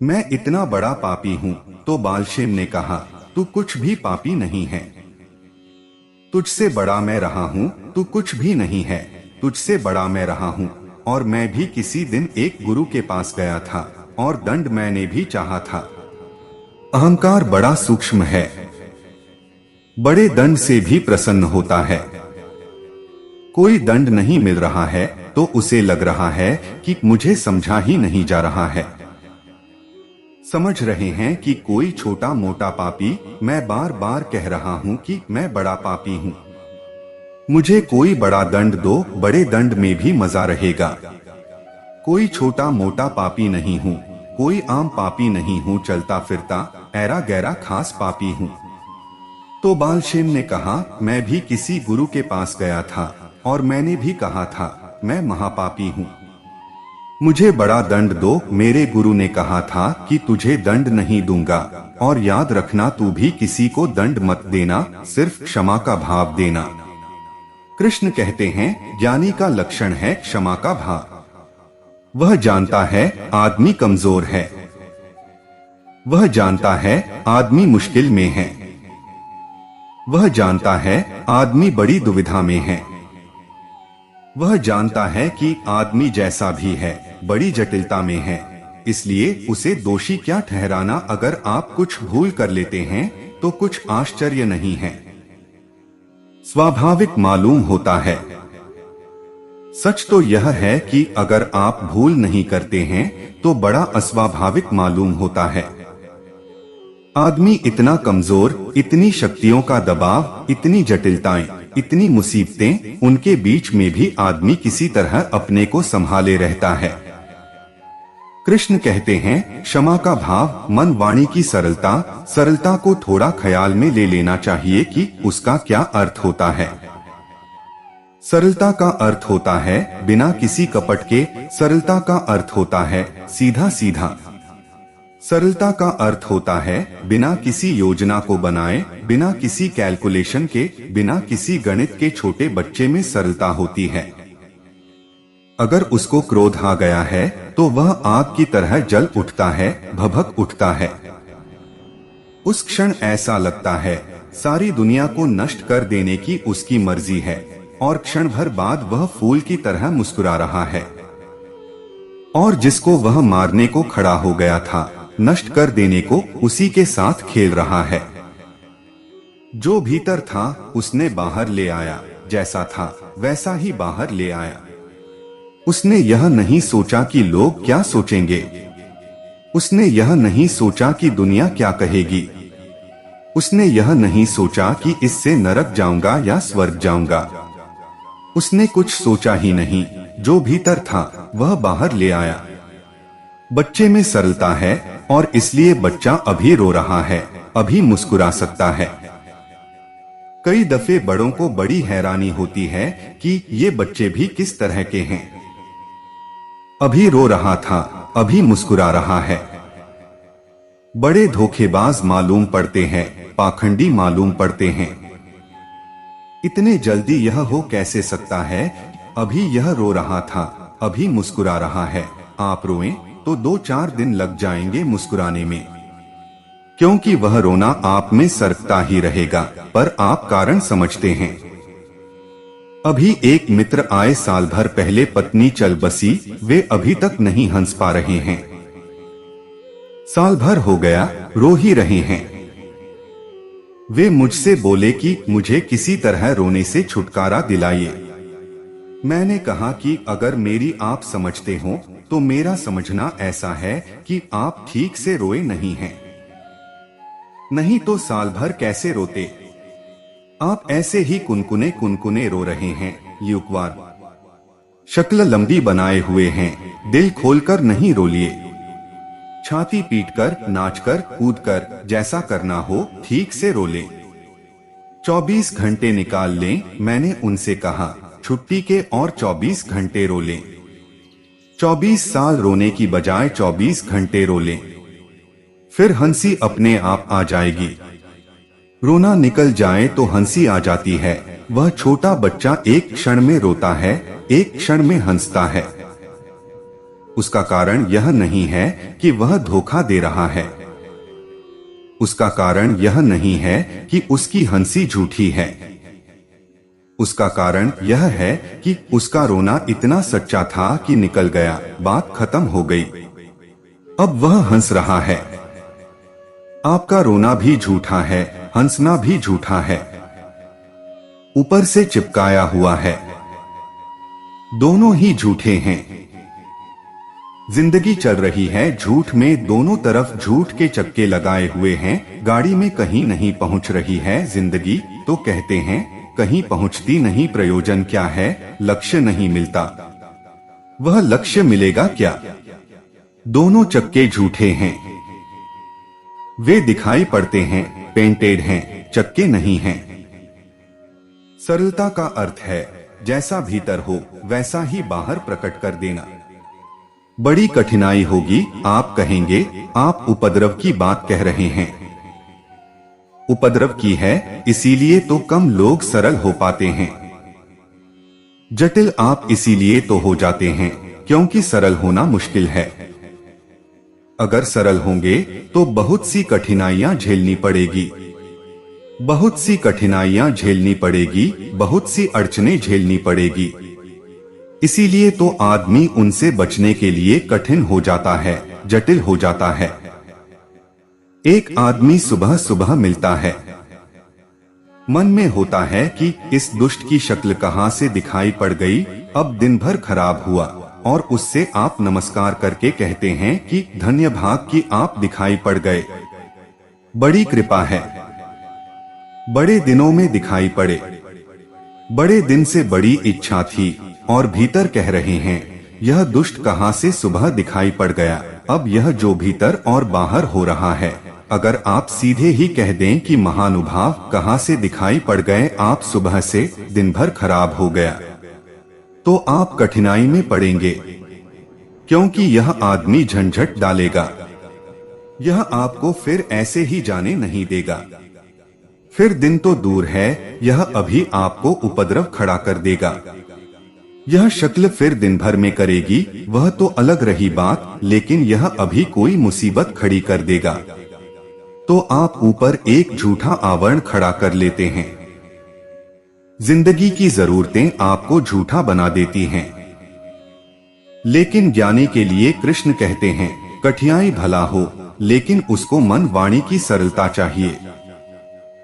मैं इतना बड़ा पापी हूँ। तो बालशेम ने कहा, तू कुछ भी पापी नहीं है। तुझसे बड़ा मैं रहा हूँ, तू कुछ भी नहीं है। तुझसे बड़ा मैं रहा हूँ, और मैं भी किसी दिन एक गुरु के पास गया था और दंड मैंने भी चाहा था। अहंकार बड़ा सूक्ष्म है, बड़े दंड से भी प्रसन्न होता है। कोई दंड नहीं मिल रहा है तो उसे लग रहा है कि मुझे समझा ही नहीं जा रहा है। समझ रहे हैं कि कोई छोटा मोटा पापी, मैं बार बार कह रहा हूं कि मैं बड़ा पापी हूं। मुझे कोई बड़ा दंड दो, बड़े दंड में भी मजा रहेगा। कोई छोटा मोटा पापी नहीं हूं, कोई आम पापी नहीं हूं, चलता फिरता ऐरा गैरा खास पापी हूं। तो बालशेम ने कहा, मैं भी किसी गुरु के पास गया था और मैंने भी कहा था मैं महापापी हूं, मुझे बड़ा दंड दो। मेरे गुरु ने कहा था कि तुझे दंड नहीं दूंगा, और याद रखना तू भी किसी को दंड मत देना, सिर्फ क्षमा का भाव देना। कृष्ण कहते हैं, ज्ञानी का लक्षण है क्षमा का भाव। वह जानता है आदमी कमजोर है, वह जानता है आदमी मुश्किल में है, वह जानता है आदमी बड़ी दुविधा में है, वह जानता है कि आदमी जैसा भी है बड़ी जटिलता में है। इसलिए उसे दोषी क्या ठहराना। अगर आप कुछ भूल कर लेते हैं तो कुछ आश्चर्य नहीं है, स्वाभाविक मालूम होता है। सच तो यह है कि अगर आप भूल नहीं करते हैं तो बड़ा अस्वाभाविक मालूम होता है। आदमी इतना कमजोर, इतनी शक्तियों का दबाव, इतनी जटिलताएं, इतनी मुसीबतें, उनके बीच में भी आदमी किसी तरह अपने को संभाले रहता है। कृष्ण कहते हैं, क्षमा का भाव, मन वाणी की सरलता, सरलता को थोड़ा ख्याल में ले लेना चाहिए कि उसका क्या अर्थ होता है। सरलता का अर्थ होता है बिना किसी कपट के, सरलता का अर्थ होता है सीधा सीधा। सरलता का अर्थ होता है बिना किसी योजना को बनाए, बिना किसी कैलकुलेशन के, बिना किसी गणित के। छोटे बच्चे में सरलता होती है। अगर उसको क्रोध आ गया है तो वह आग की तरह जल उठता है, भभक उठता है। उस क्षण ऐसा लगता है सारी दुनिया को नष्ट कर देने की उसकी मर्जी है, और क्षण भर बाद वह फूल की तरह मुस्कुरा रहा है। और जिसको वह मारने को खड़ा हो गया था, नष्ट कर देने को, उसी के साथ खेल रहा है। जो भीतर था उसने बाहर ले आया, जैसा था वैसा ही बाहर ले आया। उसने यह नहीं सोचा कि लोग क्या सोचेंगे, उसने यह नहीं सोचा कि दुनिया क्या कहेगी, उसने यह नहीं सोचा कि इससे नरक जाऊंगा या स्वर्ग जाऊंगा। उसने कुछ सोचा ही नहीं, जो भीतर था वह बाहर ले आया। बच्चे में सरलता है और इसलिए बच्चा अभी रो रहा है, अभी मुस्कुरा सकता है। कई दफे बड़ों को बड़ी हैरानी होती है कि ये बच्चे भी किस तरह के हैं। अभी रो रहा था, अभी मुस्कुरा रहा है। बड़े धोखेबाज मालूम पड़ते हैं, पाखंडी मालूम पड़ते हैं। इतने जल्दी यह हो कैसे सकता है? अभी यह रो रहा था, अभी मुस्कुरा रहा है। आप रोएं तो 2-4 दिन लग जाएंगे मुस्कुराने में, क्योंकि वह रोना आप में सरकता ही रहेगा, पर आप कारण समझते हैं। अभी एक मित्र आए, साल भर पहले पत्नी चल बसी, वे अभी तक नहीं हंस पा रहे हैं। साल भर हो गया, रो ही रहे हैं। वे मुझसे बोले कि मुझे किसी तरह रोने से छुटकारा दिलाइए। मैंने कहा कि अगर मेरी आप समझते हो तो मेरा समझना ऐसा है कि आप ठीक से रोए नहीं हैं। नहीं तो साल भर कैसे रोते? आप ऐसे ही कुनकुने कुनकुने रो रहे हैं। युगवार शक्ल लंबी बनाए हुए हैं, दिल खोलकर नहीं रो लिए। छाती पीटकर, नाचकर, कूदकर, जैसा करना हो ठीक से रो ले। 24 घंटे निकाल लें। मैंने उनसे कहा छुट्टी के और 24 घंटे रो लें। 24 साल रोने की बजाय 24 घंटे रो लें। फिर हंसी अपने आप आ जाएगी। रोना निकल जाए तो हंसी आ जाती है। वह छोटा बच्चा एक क्षण में रोता है, एक क्षण में हंसता है। उसका कारण यह नहीं है कि वह धोखा दे रहा है। उसका कारण यह नहीं है कि उसकी हंसी झूठी है। उसका कारण यह है कि उसका रोना इतना सच्चा था कि निकल गया, बात खत्म हो गई। अब वह हंस रहा है। आपका रोना भी झूठा है, हंसना भी झूठा है, ऊपर से चिपकाया हुआ है। दोनों ही झूठे हैं। जिंदगी चल रही है झूठ में, दोनों तरफ झूठ के चक्के लगाए हुए हैं। गाड़ी में कहीं नहीं पहुंच रही है जिंदगी तो कहते हैं कहीं पहुंचती नहीं। प्रयोजन क्या है? लक्ष्य नहीं मिलता। वह लक्ष्य मिलेगा क्या? दोनों चक्के झूठे हैं। वे दिखाई पड़ते हैं, पेंटेड हैं, चक्के नहीं हैं। सरलता का अर्थ है जैसा भीतर हो वैसा ही बाहर प्रकट कर देना। बड़ी कठिनाई होगी, आप कहेंगे आप उपद्रव की बात कह रहे हैं। उपद्रव की है, इसीलिए तो कम लोग सरल हो पाते हैं। जटिल आप इसीलिए तो हो जाते हैं क्योंकि सरल होना मुश्किल है। अगर सरल होंगे तो बहुत सी कठिनाइयां झेलनी पड़ेगी, बहुत सी कठिनाइयां झेलनी पड़ेगी, बहुत सी अड़चनें झेलनी पड़ेगी। इसीलिए तो आदमी उनसे बचने के लिए कठिन हो जाता है, जटिल हो जाता है। एक आदमी सुबह सुबह मिलता है, मन में होता है कि इस दुष्ट की शक्ल कहां से दिखाई पड़ गई, अब दिन भर खराब हुआ, और उससे आप नमस्कार करके कहते हैं कि धन्य भाग कि आप दिखाई पड़ गए, बड़ी कृपा है। बड़े दिनों में दिखाई पड़े, बड़े दिन से बड़ी इच्छा थी, और भीतर कह रहे हैं यह दुष्ट कहां से सुबह दिखाई पड़ गया। अब यह जो भीतर और बाहर हो रहा है, अगर आप सीधे ही कह दें कि महानुभाव कहां से दिखाई पड़ गए, आप सुबह से दिन भर खराब हो गया, तो आप कठिनाई में पड़ेंगे, क्योंकि यह आदमी झंझट डालेगा। यह आपको फिर ऐसे ही जाने नहीं देगा। फिर दिन तो दूर है, यह अभी आपको उपद्रव खड़ा कर देगा। यह शक्ल फिर दिन भर में करेगी, वह तो अलग रही बात, लेकिन यह अभी कोई मुसीबत खड़ी कर देगा, तो आप ऊपर एक झूठा आवरण खड़ा कर लेते हैं। जिंदगी की जरूरतें आपको झूठा बना देती हैं। लेकिन ज्ञानी के लिए कृष्ण कहते हैं कठिनाई भला हो, लेकिन उसको मन वाणी की सरलता चाहिए।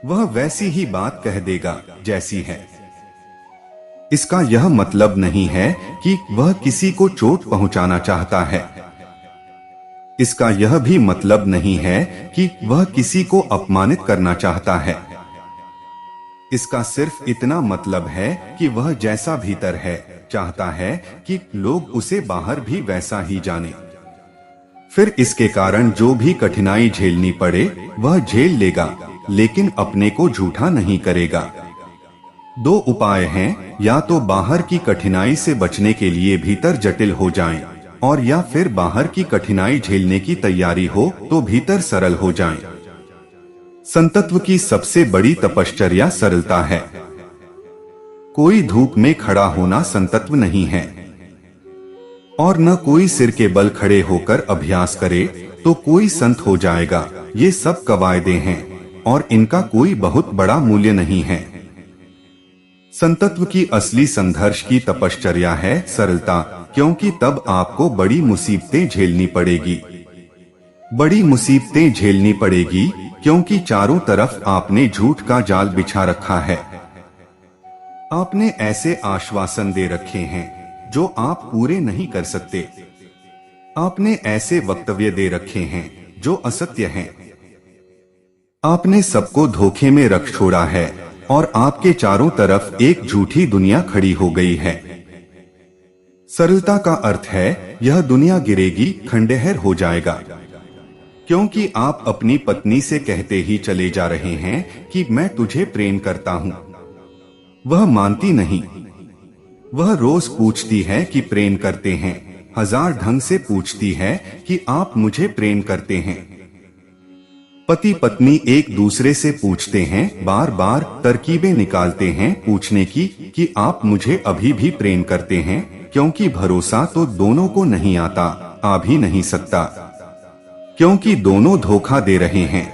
वह वैसी ही बात कह देगा जैसी है। इसका यह मतलब नहीं है कि वह किसी को चोट पहुंचाना चाहता है। इसका यह भी मतलब नहीं है कि वह किसी को अपमानित करना चाहता है। इसका सिर्फ इतना मतलब है कि वह जैसा भीतर है, चाहता है कि लोग उसे बाहर भी वैसा ही जाने। फिर इसके कारण जो भी कठिनाई झेलनी पड़े वह झेल लेगा, लेकिन अपने को झूठा नहीं करेगा। दो उपाय हैं, या तो बाहर की कठिनाई से बचने के लिए भीतर जटिल हो जाएं, और या फिर बाहर की कठिनाई झेलने की तैयारी हो तो भीतर सरल हो जाएं। संतत्व की सबसे बड़ी तपश्चर्या सरलता है। कोई धूप में खड़ा होना संतत्व नहीं है, और न कोई सिर के बल खड़े होकर अभ्यास करे तो कोई संत हो जाएगा। ये सब कवायदे हैं और इनका कोई बहुत बड़ा मूल्य नहीं है। संतत्व की असली संघर्ष की तपश्चर्या है सरलता, क्योंकि तब आपको बड़ी मुसीबतें झेलनी पड़ेगी। बड़ी मुसीबतें झेलनी पड़ेगी क्योंकि चारों तरफ आपने झूठ का जाल बिछा रखा है। आपने ऐसे आश्वासन दे रखे हैं जो आप पूरे नहीं कर सकते। आपने ऐसे वक्तव्य दे रखे हैं जो असत्य हैं। आपने सबको धोखे में रख छोड़ा है और आपके चारों तरफ एक झूठी दुनिया खड़ी हो गई है। सरलता का अर्थ है यह दुनिया गिरेगी, खंडहर हो जाएगा, क्योंकि आप अपनी पत्नी से कहते ही चले जा रहे हैं कि मैं तुझे प्रेम करता हूं। वह मानती नहीं। वह रोज पूछती है कि प्रेम करते हैं, हजार ढंग से पूछती है कि आप मुझे प्रेम करते हैं। पति पत्नी एक दूसरे से पूछते हैं, बार बार तरकीबें निकालते हैं पूछने की कि आप मुझे अभी भी प्रेम करते हैं, क्योंकि भरोसा तो दोनों को नहीं आता, आ भी नहीं सकता, क्योंकि दोनों धोखा दे रहे हैं।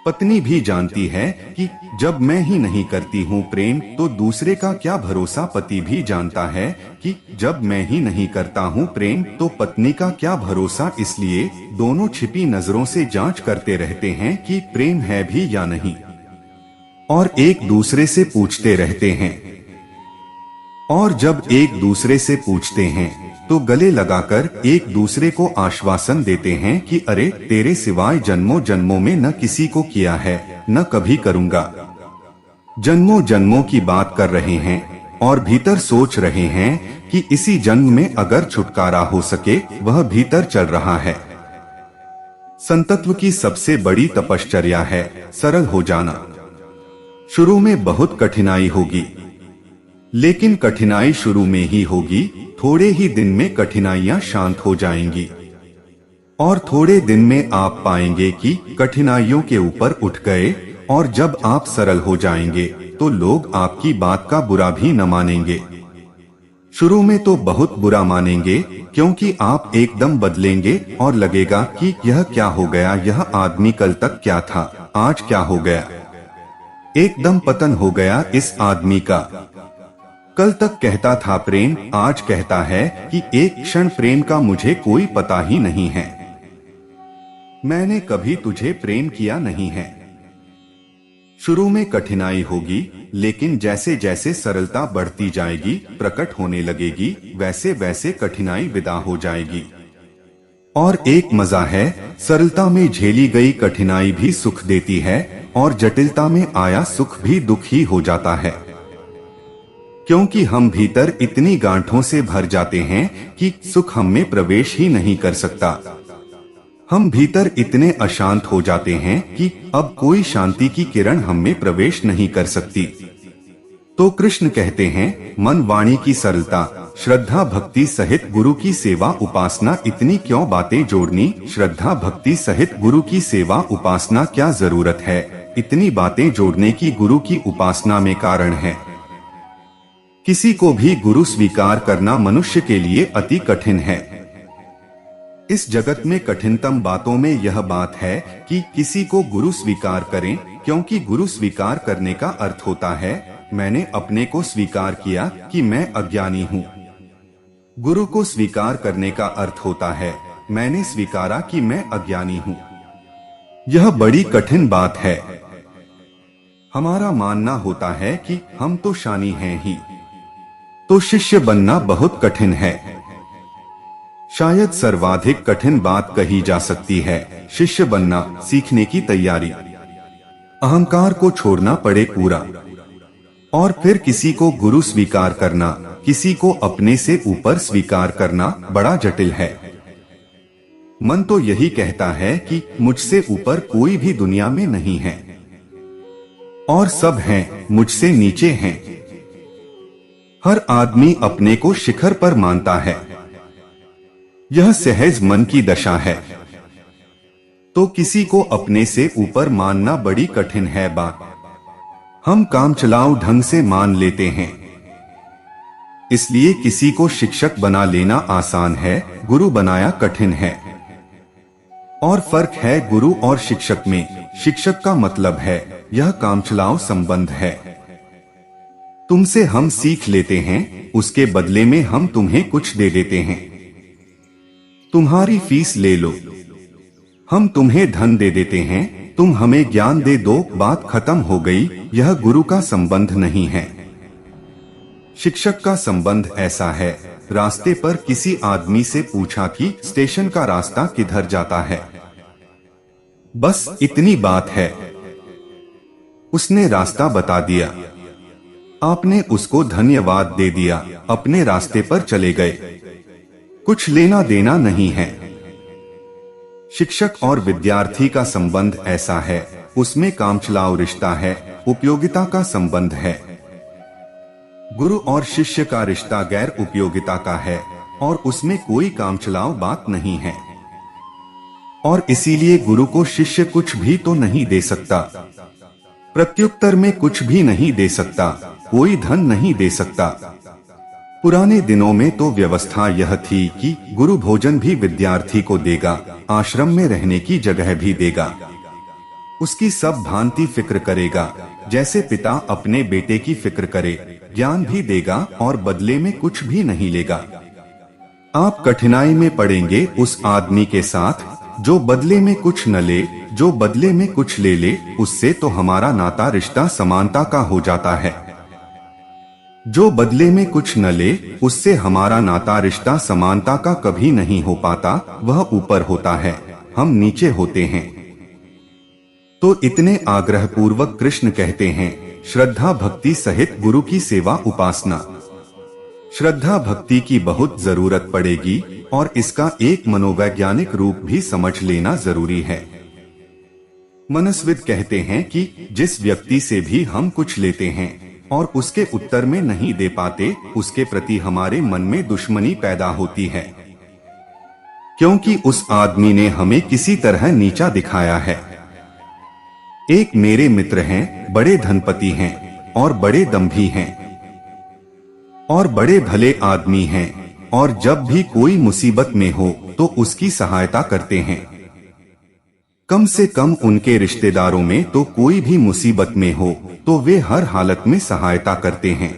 पत्नी भी जानती है कि जब मैं ही नहीं करती हूँ प्रेम तो दूसरे का क्या भरोसा। पति भी जानता है कि जब मैं ही नहीं करता हूँ प्रेम तो पत्नी का क्या भरोसा। इसलिए दोनों छिपी नजरों से जांच करते रहते हैं कि प्रेम है भी या नहीं, और एक दूसरे से पूछते रहते हैं। और जब एक दूसरे से पूछते हैं तो गले लगाकर एक दूसरे को आश्वासन देते हैं कि अरे तेरे सिवाय जन्मों जन्मों में न किसी को किया है, न कभी करूंगा। जन्मों जन्मों की बात कर रहे हैं और भीतर सोच रहे हैं कि इसी जन्म में अगर छुटकारा हो सके, वह भीतर चल रहा है। संतत्व की सबसे बड़ी तपश्चर्या है सरल हो जाना। शुरू में बहुत कठिनाई होगी, लेकिन कठिनाई शुरू में ही होगी। थोड़े ही दिन में कठिनाइयां शांत हो जाएंगी और थोड़े दिन में आप पाएंगे कि कठिनाइयों के ऊपर उठ गए। और जब आप सरल हो जाएंगे तो लोग आपकी बात का बुरा भी न मानेंगे। शुरू में तो बहुत बुरा मानेंगे, क्योंकि आप एकदम बदलेंगे और लगेगा कि यह क्या हो गया, यह आदमी कल तक क्या था, आज क्या हो गया। एकदम पतन हो गया इस आदमी का। कल तक कहता था प्रेम, आज कहता है कि एक क्षण प्रेम का मुझे कोई पता ही नहीं है, मैंने कभी तुझे प्रेम किया नहीं है। शुरू में कठिनाई होगी, लेकिन जैसे जैसे सरलता बढ़ती जाएगी, प्रकट होने लगेगी, वैसे वैसे कठिनाई विदा हो जाएगी। और एक मजा है, सरलता में झेली गई कठिनाई भी सुख देती है और जटिलता में आया सुख भी दुख ही हो जाता है। क्योंकि हम भीतर इतनी गांठों से भर जाते हैं कि सुख हम में प्रवेश ही नहीं कर सकता। हम भीतर इतने अशांत हो जाते हैं कि अब कोई शांति की किरण हम में प्रवेश नहीं कर सकती। तो कृष्ण कहते हैं, मन वाणी की सरलता, श्रद्धा भक्ति सहित गुरु की सेवा उपासना, इतनी क्यों बातें जोड़नी। श्रद्धा भक्ति सहित गुरु की सेवा उपासना क्या जरूरत है, इतनी बातें जोड़ने की गुरु की उपासना में कारण है। किसी को भी गुरु स्वीकार करना मनुष्य के लिए अति कठिन है। इस जगत में कठिनतम बातों में यह बात है कि किसी को गुरु स्वीकार करें, क्योंकि गुरु स्वीकार करने का अर्थ होता है मैंने अपने को स्वीकार किया कि मैं अज्ञानी हूँ। गुरु को स्वीकार करने का अर्थ होता है मैंने स्वीकारा कि मैं अज्ञानी हूँ। यह बड़ी कठिन बात है। हमारा मानना होता है कि हम तो शानी हैं ही, तो शिष्य बनना बहुत कठिन है। शायद सर्वाधिक कठिन बात कही जा सकती है शिष्य बनना, सीखने की तैयारी। अहंकार को छोड़ना पड़े पूरा, और फिर किसी को गुरु स्वीकार करना, किसी को अपने से ऊपर स्वीकार करना बड़ा जटिल है। मन तो यही कहता है कि मुझसे ऊपर कोई भी दुनिया में नहीं है और सब हैं मुझसे नीचे हैं। हर आदमी अपने को शिखर पर मानता है। यह सहज मन की दशा है। तो किसी को अपने से ऊपर मानना बड़ी कठिन है बात। हम काम चलाऊ ढंग से मान लेते हैं, इसलिए किसी को शिक्षक बना लेना आसान है, गुरु बनाया कठिन है। और फर्क है गुरु और शिक्षक में। शिक्षक का मतलब है यह काम चलाऊ संबंध है। तुमसे हम सीख लेते हैं, उसके बदले में हम तुम्हें कुछ दे देते हैं। तुम्हारी फीस ले लो, हम तुम्हें धन दे देते हैं, तुम हमें ज्ञान दे दो, बात खत्म हो गई। यह गुरु का संबंध नहीं है। शिक्षक का संबंध ऐसा है, रास्ते पर किसी आदमी से पूछा कि स्टेशन का रास्ता किधर जाता है, बस इतनी बात है। उसने रास्ता बता दिया, आपने उसको धन्यवाद दे दिया, अपने रास्ते पर चले गए। कुछ लेना देना नहीं है। शिक्षक और विद्यार्थी का संबंध ऐसा है, उसमें कामचलाऊ रिश्ता है, उपयोगिता का संबंध है। गुरु और शिष्य का रिश्ता गैर उपयोगिता का है और उसमें कोई कामचलाऊ बात नहीं है। और इसीलिए गुरु को शिष्य कुछ भी तो नहीं दे सकता, प्रत्युत्तर में कुछ भी नहीं दे सकता, कोई धन नहीं दे सकता। पुराने दिनों में तो व्यवस्था यह थी कि गुरु भोजन भी विद्यार्थी को देगा, आश्रम में रहने की जगह भी देगा, उसकी सब भांति फिक्र करेगा, जैसे पिता अपने बेटे की फिक्र करे, ज्ञान भी देगा और बदले में कुछ भी नहीं लेगा। आप कठिनाई में पड़ेंगे उस आदमी के साथ जो बदले में कुछ न ले, जो बदले में कुछ ले ले, उससे तो हमारा नाता रिश्ता समानता का हो जाता है। जो बदले में कुछ न ले, उससे हमारा नाता रिश्ता समानता का कभी नहीं हो पाता, वह ऊपर होता है, हम नीचे होते हैं। तो इतने आग्रह पूर्वक कृष्ण कहते हैं, श्रद्धा भक्ति सहित गुरु की सेवा उपासना। श्रद्धा भक्ति की बहुत जरूरत पड़ेगी और इसका एक मनोवैज्ञानिक रूप भी समझ लेना जरूरी है। मनस्विद कहते हैं कि जिस व्यक्ति से भी हम कुछ लेते हैं और उसके उत्तर में नहीं दे पाते, उसके प्रति हमारे मन में दुश्मनी पैदा होती है, क्योंकि उस आदमी ने हमें किसी तरह नीचा दिखाया है। एक मेरे मित्र हैं, बड़े धनपति हैं और बड़े दम्भी हैं और बड़े भले आदमी हैं, और जब भी कोई मुसीबत में हो तो उसकी सहायता करते हैं। कम से कम उनके रिश्तेदारों में तो कोई भी मुसीबत में हो तो वे हर हालत में सहायता करते हैं।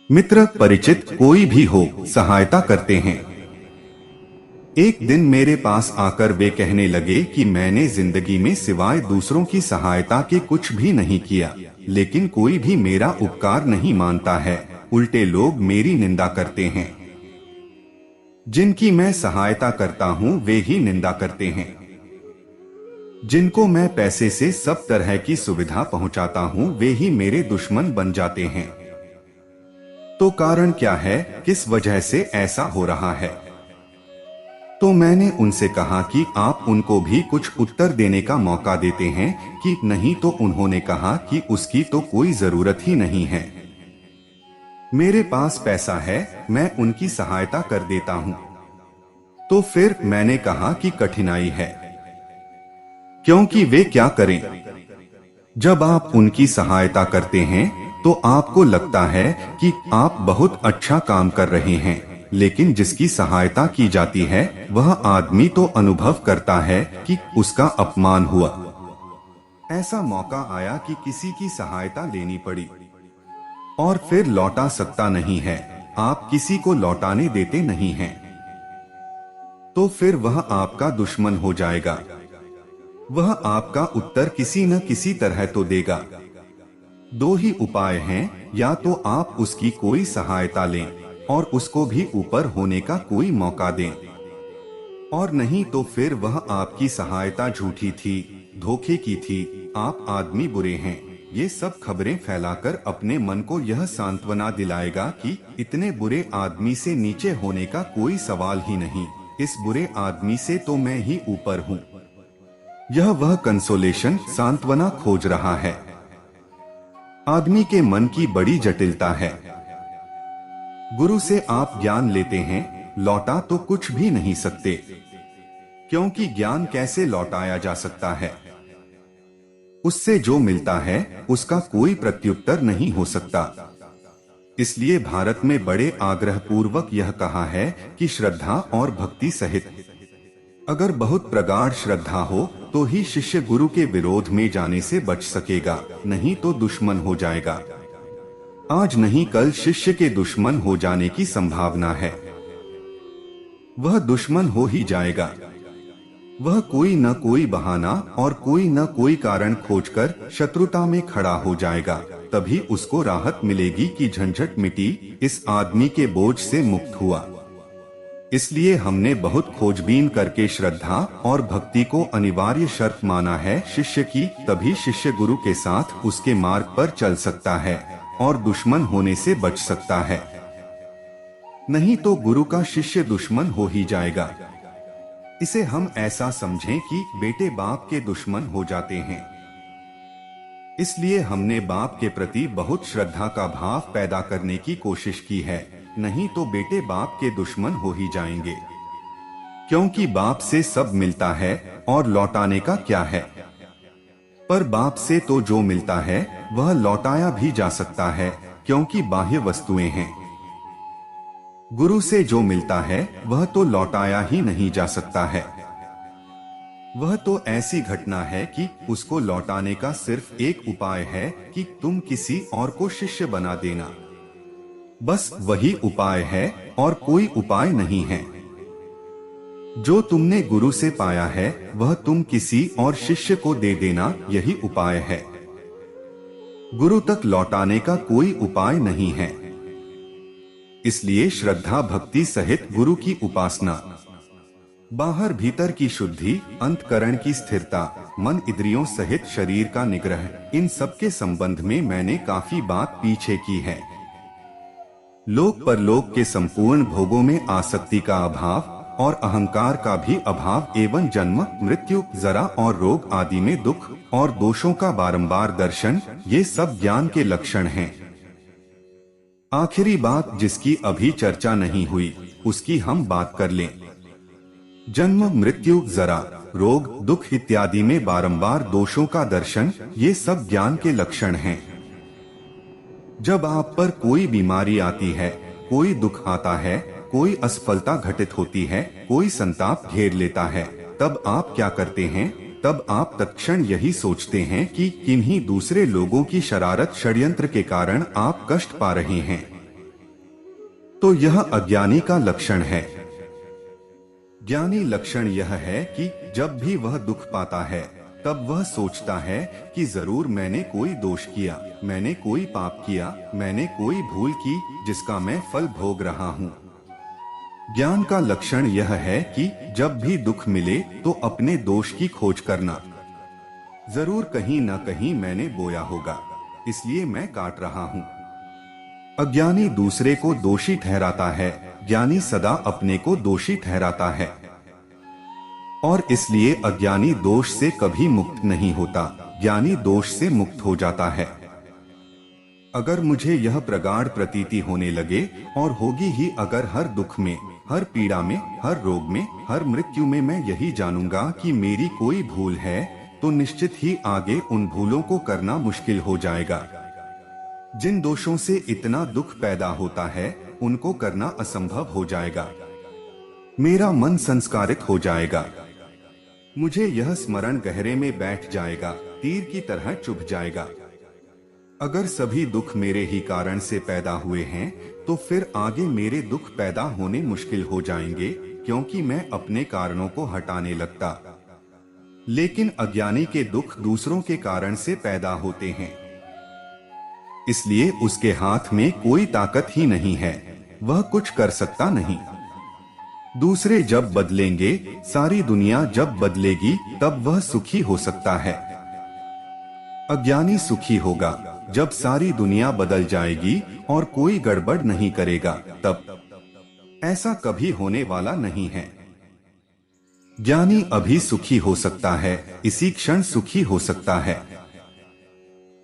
मित्र परिचित कोई भी हो, सहायता करते हैं। एक दिन मेरे पास आकर वे कहने लगे कि मैंने जिंदगी में सिवाय दूसरों की सहायता के कुछ भी नहीं किया, लेकिन कोई भी मेरा उपकार नहीं मानता है, उल्टे लोग मेरी निंदा करते हैं। जिनकी मैं सहायता करता हूँ वे ही निंदा करते हैं। जिनको मैं पैसे से सब तरह की सुविधा पहुंचाता हूँ वे ही मेरे दुश्मन बन जाते हैं। तो कारण क्या है, किस वजह से ऐसा हो रहा है? तो मैंने उनसे कहा कि आप उनको भी कुछ उत्तर देने का मौका देते हैं कि नहीं, तो उन्होंने कहा कि उसकी तो कोई जरूरत ही नहीं है, मेरे पास पैसा है, मैं उनकी सहायता कर देता हूं। तो फिर मैंने कहा कि कठिनाई है, क्योंकि वे क्या करें? जब आप उनकी सहायता करते हैं तो आपको लगता है कि आप बहुत अच्छा काम कर रहे हैं, लेकिन जिसकी सहायता की जाती है वह आदमी तो अनुभव करता है कि उसका अपमान हुआ। ऐसा मौका आया कि किसी की सहायता लेनी पड़ी और फिर लौटा सकता नहीं है, आप किसी को लौटाने देते नहीं हैं, तो फिर वह आपका दुश्मन हो जाएगा। वह आपका उत्तर किसी न किसी तरह तो देगा। दो ही उपाय हैं, या तो आप उसकी कोई सहायता लें और उसको भी ऊपर होने का कोई मौका दें, और नहीं तो फिर वह आपकी सहायता झूठी थी, धोखे की थी, आप आदमी बुरे हैं, ये सब खबरें फैलाकर अपने मन को यह सांत्वना दिलाएगा कि इतने बुरे आदमी से नीचे होने का कोई सवाल ही नहीं, इस बुरे आदमी से तो मैं ही ऊपर हूँ। यह वह कंसोलेशन, सांत्वना खोज रहा है। आदमी के मन की बड़ी जटिलता है। गुरु से आप ज्ञान लेते हैं, लौटा तो कुछ भी नहीं सकते, क्योंकि ज्ञान कैसे लौटाया जा सकता है? उससे जो मिलता है उसका कोई प्रत्युत्तर नहीं हो सकता। इसलिए भारत में बड़े आग्रह पूर्वक यह कहा है कि श्रद्धा और भक्ति सहित, अगर बहुत प्रगाढ़ श्रद्धा हो तो ही शिष्य गुरु के विरोध में जाने से बच सकेगा, नहीं तो दुश्मन हो जाएगा। आज नहीं कल शिष्य के दुश्मन हो जाने की संभावना है। वह दुश्मन हो ही जाएगा। वह कोई न कोई बहाना और कोई न कोई कारण खोजकर शत्रुता में खड़ा हो जाएगा, तभी उसको राहत मिलेगी कि झंझट मिटी, इस आदमी के बोझ से मुक्त हुआ। इसलिए हमने बहुत खोजबीन करके श्रद्धा और भक्ति को अनिवार्य शर्त माना है शिष्य की, तभी शिष्य गुरु के साथ उसके मार्ग पर चल सकता है और दुश्मन होने से बच सकता है। नहीं तो गुरु का शिष्य दुश्मन हो ही जाएगा। इसे हम ऐसा समझें कि बेटे बाप के दुश्मन हो जाते हैं। इसलिए हमने बाप के प्रति बहुत श्रद्धा का भाव पैदा करने की कोशिश की है, नहीं तो बेटे बाप के दुश्मन हो ही जाएंगे। क्योंकि बाप से सब मिलता है और लौटाने का क्या है। पर बाप से तो जो मिलता है वह लौटाया भी जा सकता है, क्योंकि बाह्य वस्तुएं हैं। गुरु से जो मिलता है वह तो लौटाया ही नहीं जा सकता है। वह तो ऐसी घटना है कि उसको लौटाने का सिर्फ एक उपाय है कि तुम किसी और को शिष्य बना देना। बस वही उपाय है और कोई उपाय नहीं है। जो तुमने गुरु से पाया है वह तुम किसी और शिष्य को दे देना, यही उपाय है। गुरु तक लौटाने का कोई उपाय नहीं है। इसलिए श्रद्धा भक्ति सहित गुरु की उपासना, बाहर भीतर की शुद्धि, अंतकरण की स्थिरता, मन इंद्रियों सहित शरीर का निग्रह, इन सब के संबंध में मैंने काफी बात पीछे की है। लोक परलोक के संपूर्ण भोगों में आसक्ति का अभाव और अहंकार का भी अभाव एवं जन्म मृत्यु जरा और रोग आदि में दुख और दोषों का बारंबार दर्शन, ये सब ज्ञान के लक्षण हैं। आखिरी बात जिसकी अभी चर्चा नहीं हुई उसकी हम बात कर लें। जन्म मृत्यु जरा रोग दुख इत्यादि में बारंबार दोषों का दर्शन, ये सब ज्ञान के लक्षण हैं। जब आप पर कोई बीमारी आती है, कोई दुख आता है, कोई असफलता घटित होती है, कोई संताप घेर लेता है, तब आप क्या करते हैं? तब आप तत्क्षण यही सोचते हैं कि किन्हीं दूसरे लोगों की शरारत षड्यंत्र के कारण आप कष्ट पा रहे हैं। तो यह अज्ञानी का लक्षण है। ज्ञानी लक्षण यह है कि जब भी वह दुख पाता है तब वह सोचता है कि जरूर मैंने कोई दोष किया, मैंने कोई पाप किया, मैंने कोई भूल की जिसका मैं फल भोग रहा हूँ। ज्ञान का लक्षण यह है कि जब भी दुख मिले तो अपने दोष की खोज करना। जरूर कहीं न कहीं मैंने बोया होगा, इसलिए मैं काट रहा हूँ। अज्ञानी दूसरे को दोषी ठहराता है, ज्ञानी सदा अपने को दोषी ठहराता है। और इसलिए अज्ञानी दोष से कभी मुक्त नहीं होता, ज्ञानी दोष से मुक्त हो जाता है। अगर मुझे यह प्रगाढ़ प्रतीति होने लगे, और होगी ही अगर हर दुख में, हर पीड़ा में, हर रोग में, हर मृत्यु में मैं यही जानूंगा कि मेरी कोई भूल है, तो निश्चित ही आगे उन भूलों को करना मुश्किल हो जाएगा। जिन दोषों से इतना दुख पैदा होता है उनको करना असंभव हो जाएगा। मेरा मन संस्कारित हो जाएगा। मुझे यह स्मरण गहरे में बैठ जाएगा, तीर की तरह चुभ जाएगा। अगर सभी दुख मेरे ही कारण से पैदा हुए हैं तो फिर आगे मेरे दुख पैदा होने मुश्किल हो जाएंगे, क्योंकि मैं अपने कारणों को हटाने लगता। लेकिन अज्ञानी के दुख दूसरों के कारण से पैदा होते हैं, इसलिए उसके हाथ में कोई ताकत ही नहीं है, वह कुछ कर सकता नहीं। दूसरे जब बदलेंगे, सारी दुनिया जब बदलेगी, तब वह सुखी हो सकता है। अज्ञानी सुखी होगा जब सारी दुनिया बदल जाएगी और कोई गड़बड़ नहीं करेगा, तब। ऐसा कभी होने वाला नहीं है। ज्ञानी अभी सुखी हो सकता है, इसी क्षण सुखी हो सकता है,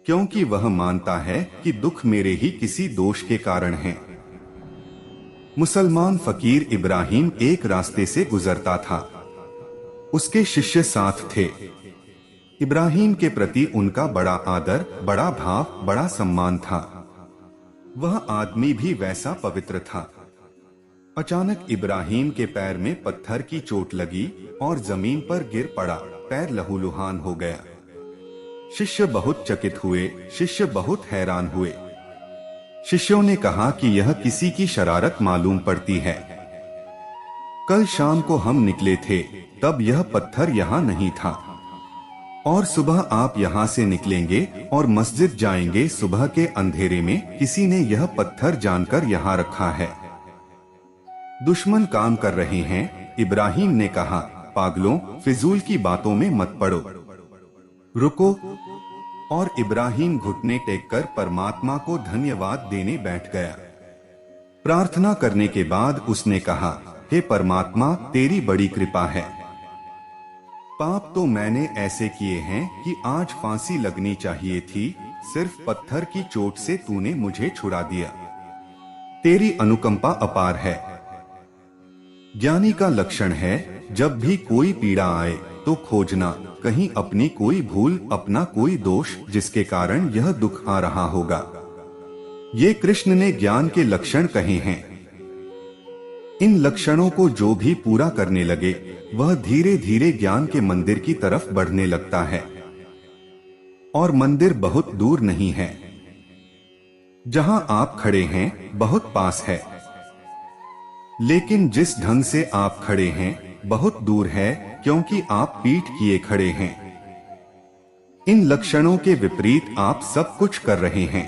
क्योंकि वह मानता है कि दुख मेरे ही किसी दोष के कारण है। मुसलमान फकीर इब्राहिम एक रास्ते से गुजरता था। उसके शिष्य साथ थे। इब्राहिम के प्रति उनका बड़ा आदर, बड़ा भाव, बड़ा सम्मान था। वह आदमी भी वैसा पवित्र था। अचानक इब्राहिम के पैर में पत्थर की चोट लगी और जमीन पर गिर पड़ा, पैर लहूलुहान हो गया। शिष्य बहुत चकित हुए, शिष्य बहुत हैरान हुए। शिष्यों ने कहा कि यह किसी की शरारत मालूम पड़ती है। कल शाम को हम निकले थे, तब यह पत्थर यहाँ नहीं था, और सुबह आप यहाँ से निकलेंगे और मस्जिद जाएंगे, सुबह के अंधेरे में किसी ने यह पत्थर जानकर यहाँ रखा है। दुश्मन काम कर रहे हैं। इब्राहिम ने कहा, पागलों, फिजूल की बातों में मत पड़ो, रुको। और इब्राहिम घुटने टेककर परमात्मा को धन्यवाद देने बैठ गया। प्रार्थना करने के बाद उसने कहा, हे परमात्मा, तेरी बड़ी कृपा है। पाप तो मैंने ऐसे किए हैं कि आज फांसी लगनी चाहिए थी, सिर्फ पत्थर की चोट से तूने मुझे छुड़ा दिया। तेरी अनुकंपा अपार है। ज्ञानी का लक्षण है जब भी कोई पीड़ा आए तो खोजना कहीं अपनी कोई भूल, अपना कोई दोष जिसके कारण यह दुख आ रहा होगा। ये कृष्ण ने ज्ञान के लक्षण कहे हैं। इन लक्षणों को जो भी पूरा करने लगे वह धीरे धीरे ज्ञान के मंदिर की तरफ बढ़ने लगता है। और मंदिर बहुत दूर नहीं है, जहां आप खड़े हैं बहुत पास है, लेकिन जिस ढंग से आप खड़े हैं बहुत दूर है, क्योंकि आप पीठ किए खड़े हैं। इन लक्षणों के विपरीत आप सब कुछ कर रहे हैं।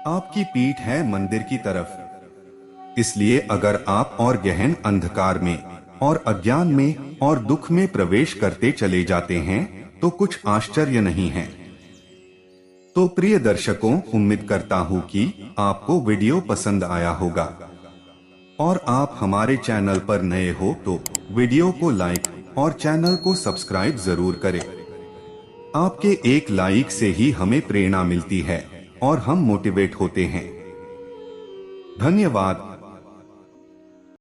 आपकी पीठ है मंदिर की तरफ। इसलिए अगर आप और गहन अंधकार में और अज्ञान में और दुख में प्रवेश करते चले जाते हैं तो कुछ आश्चर्य नहीं है। तो प्रिय दर्शकों, उम्मीद करता हूं कि आपको वीडियो पसंद आया होगा और आप हमारे चैनल पर नए हो तो वीडियो को लाइक और चैनल को सब्सक्राइब जरूर करें। आपके एक लाइक से ही हमें प्रेरणा मिलती है और हम मोटिवेट होते हैं। धन्यवाद।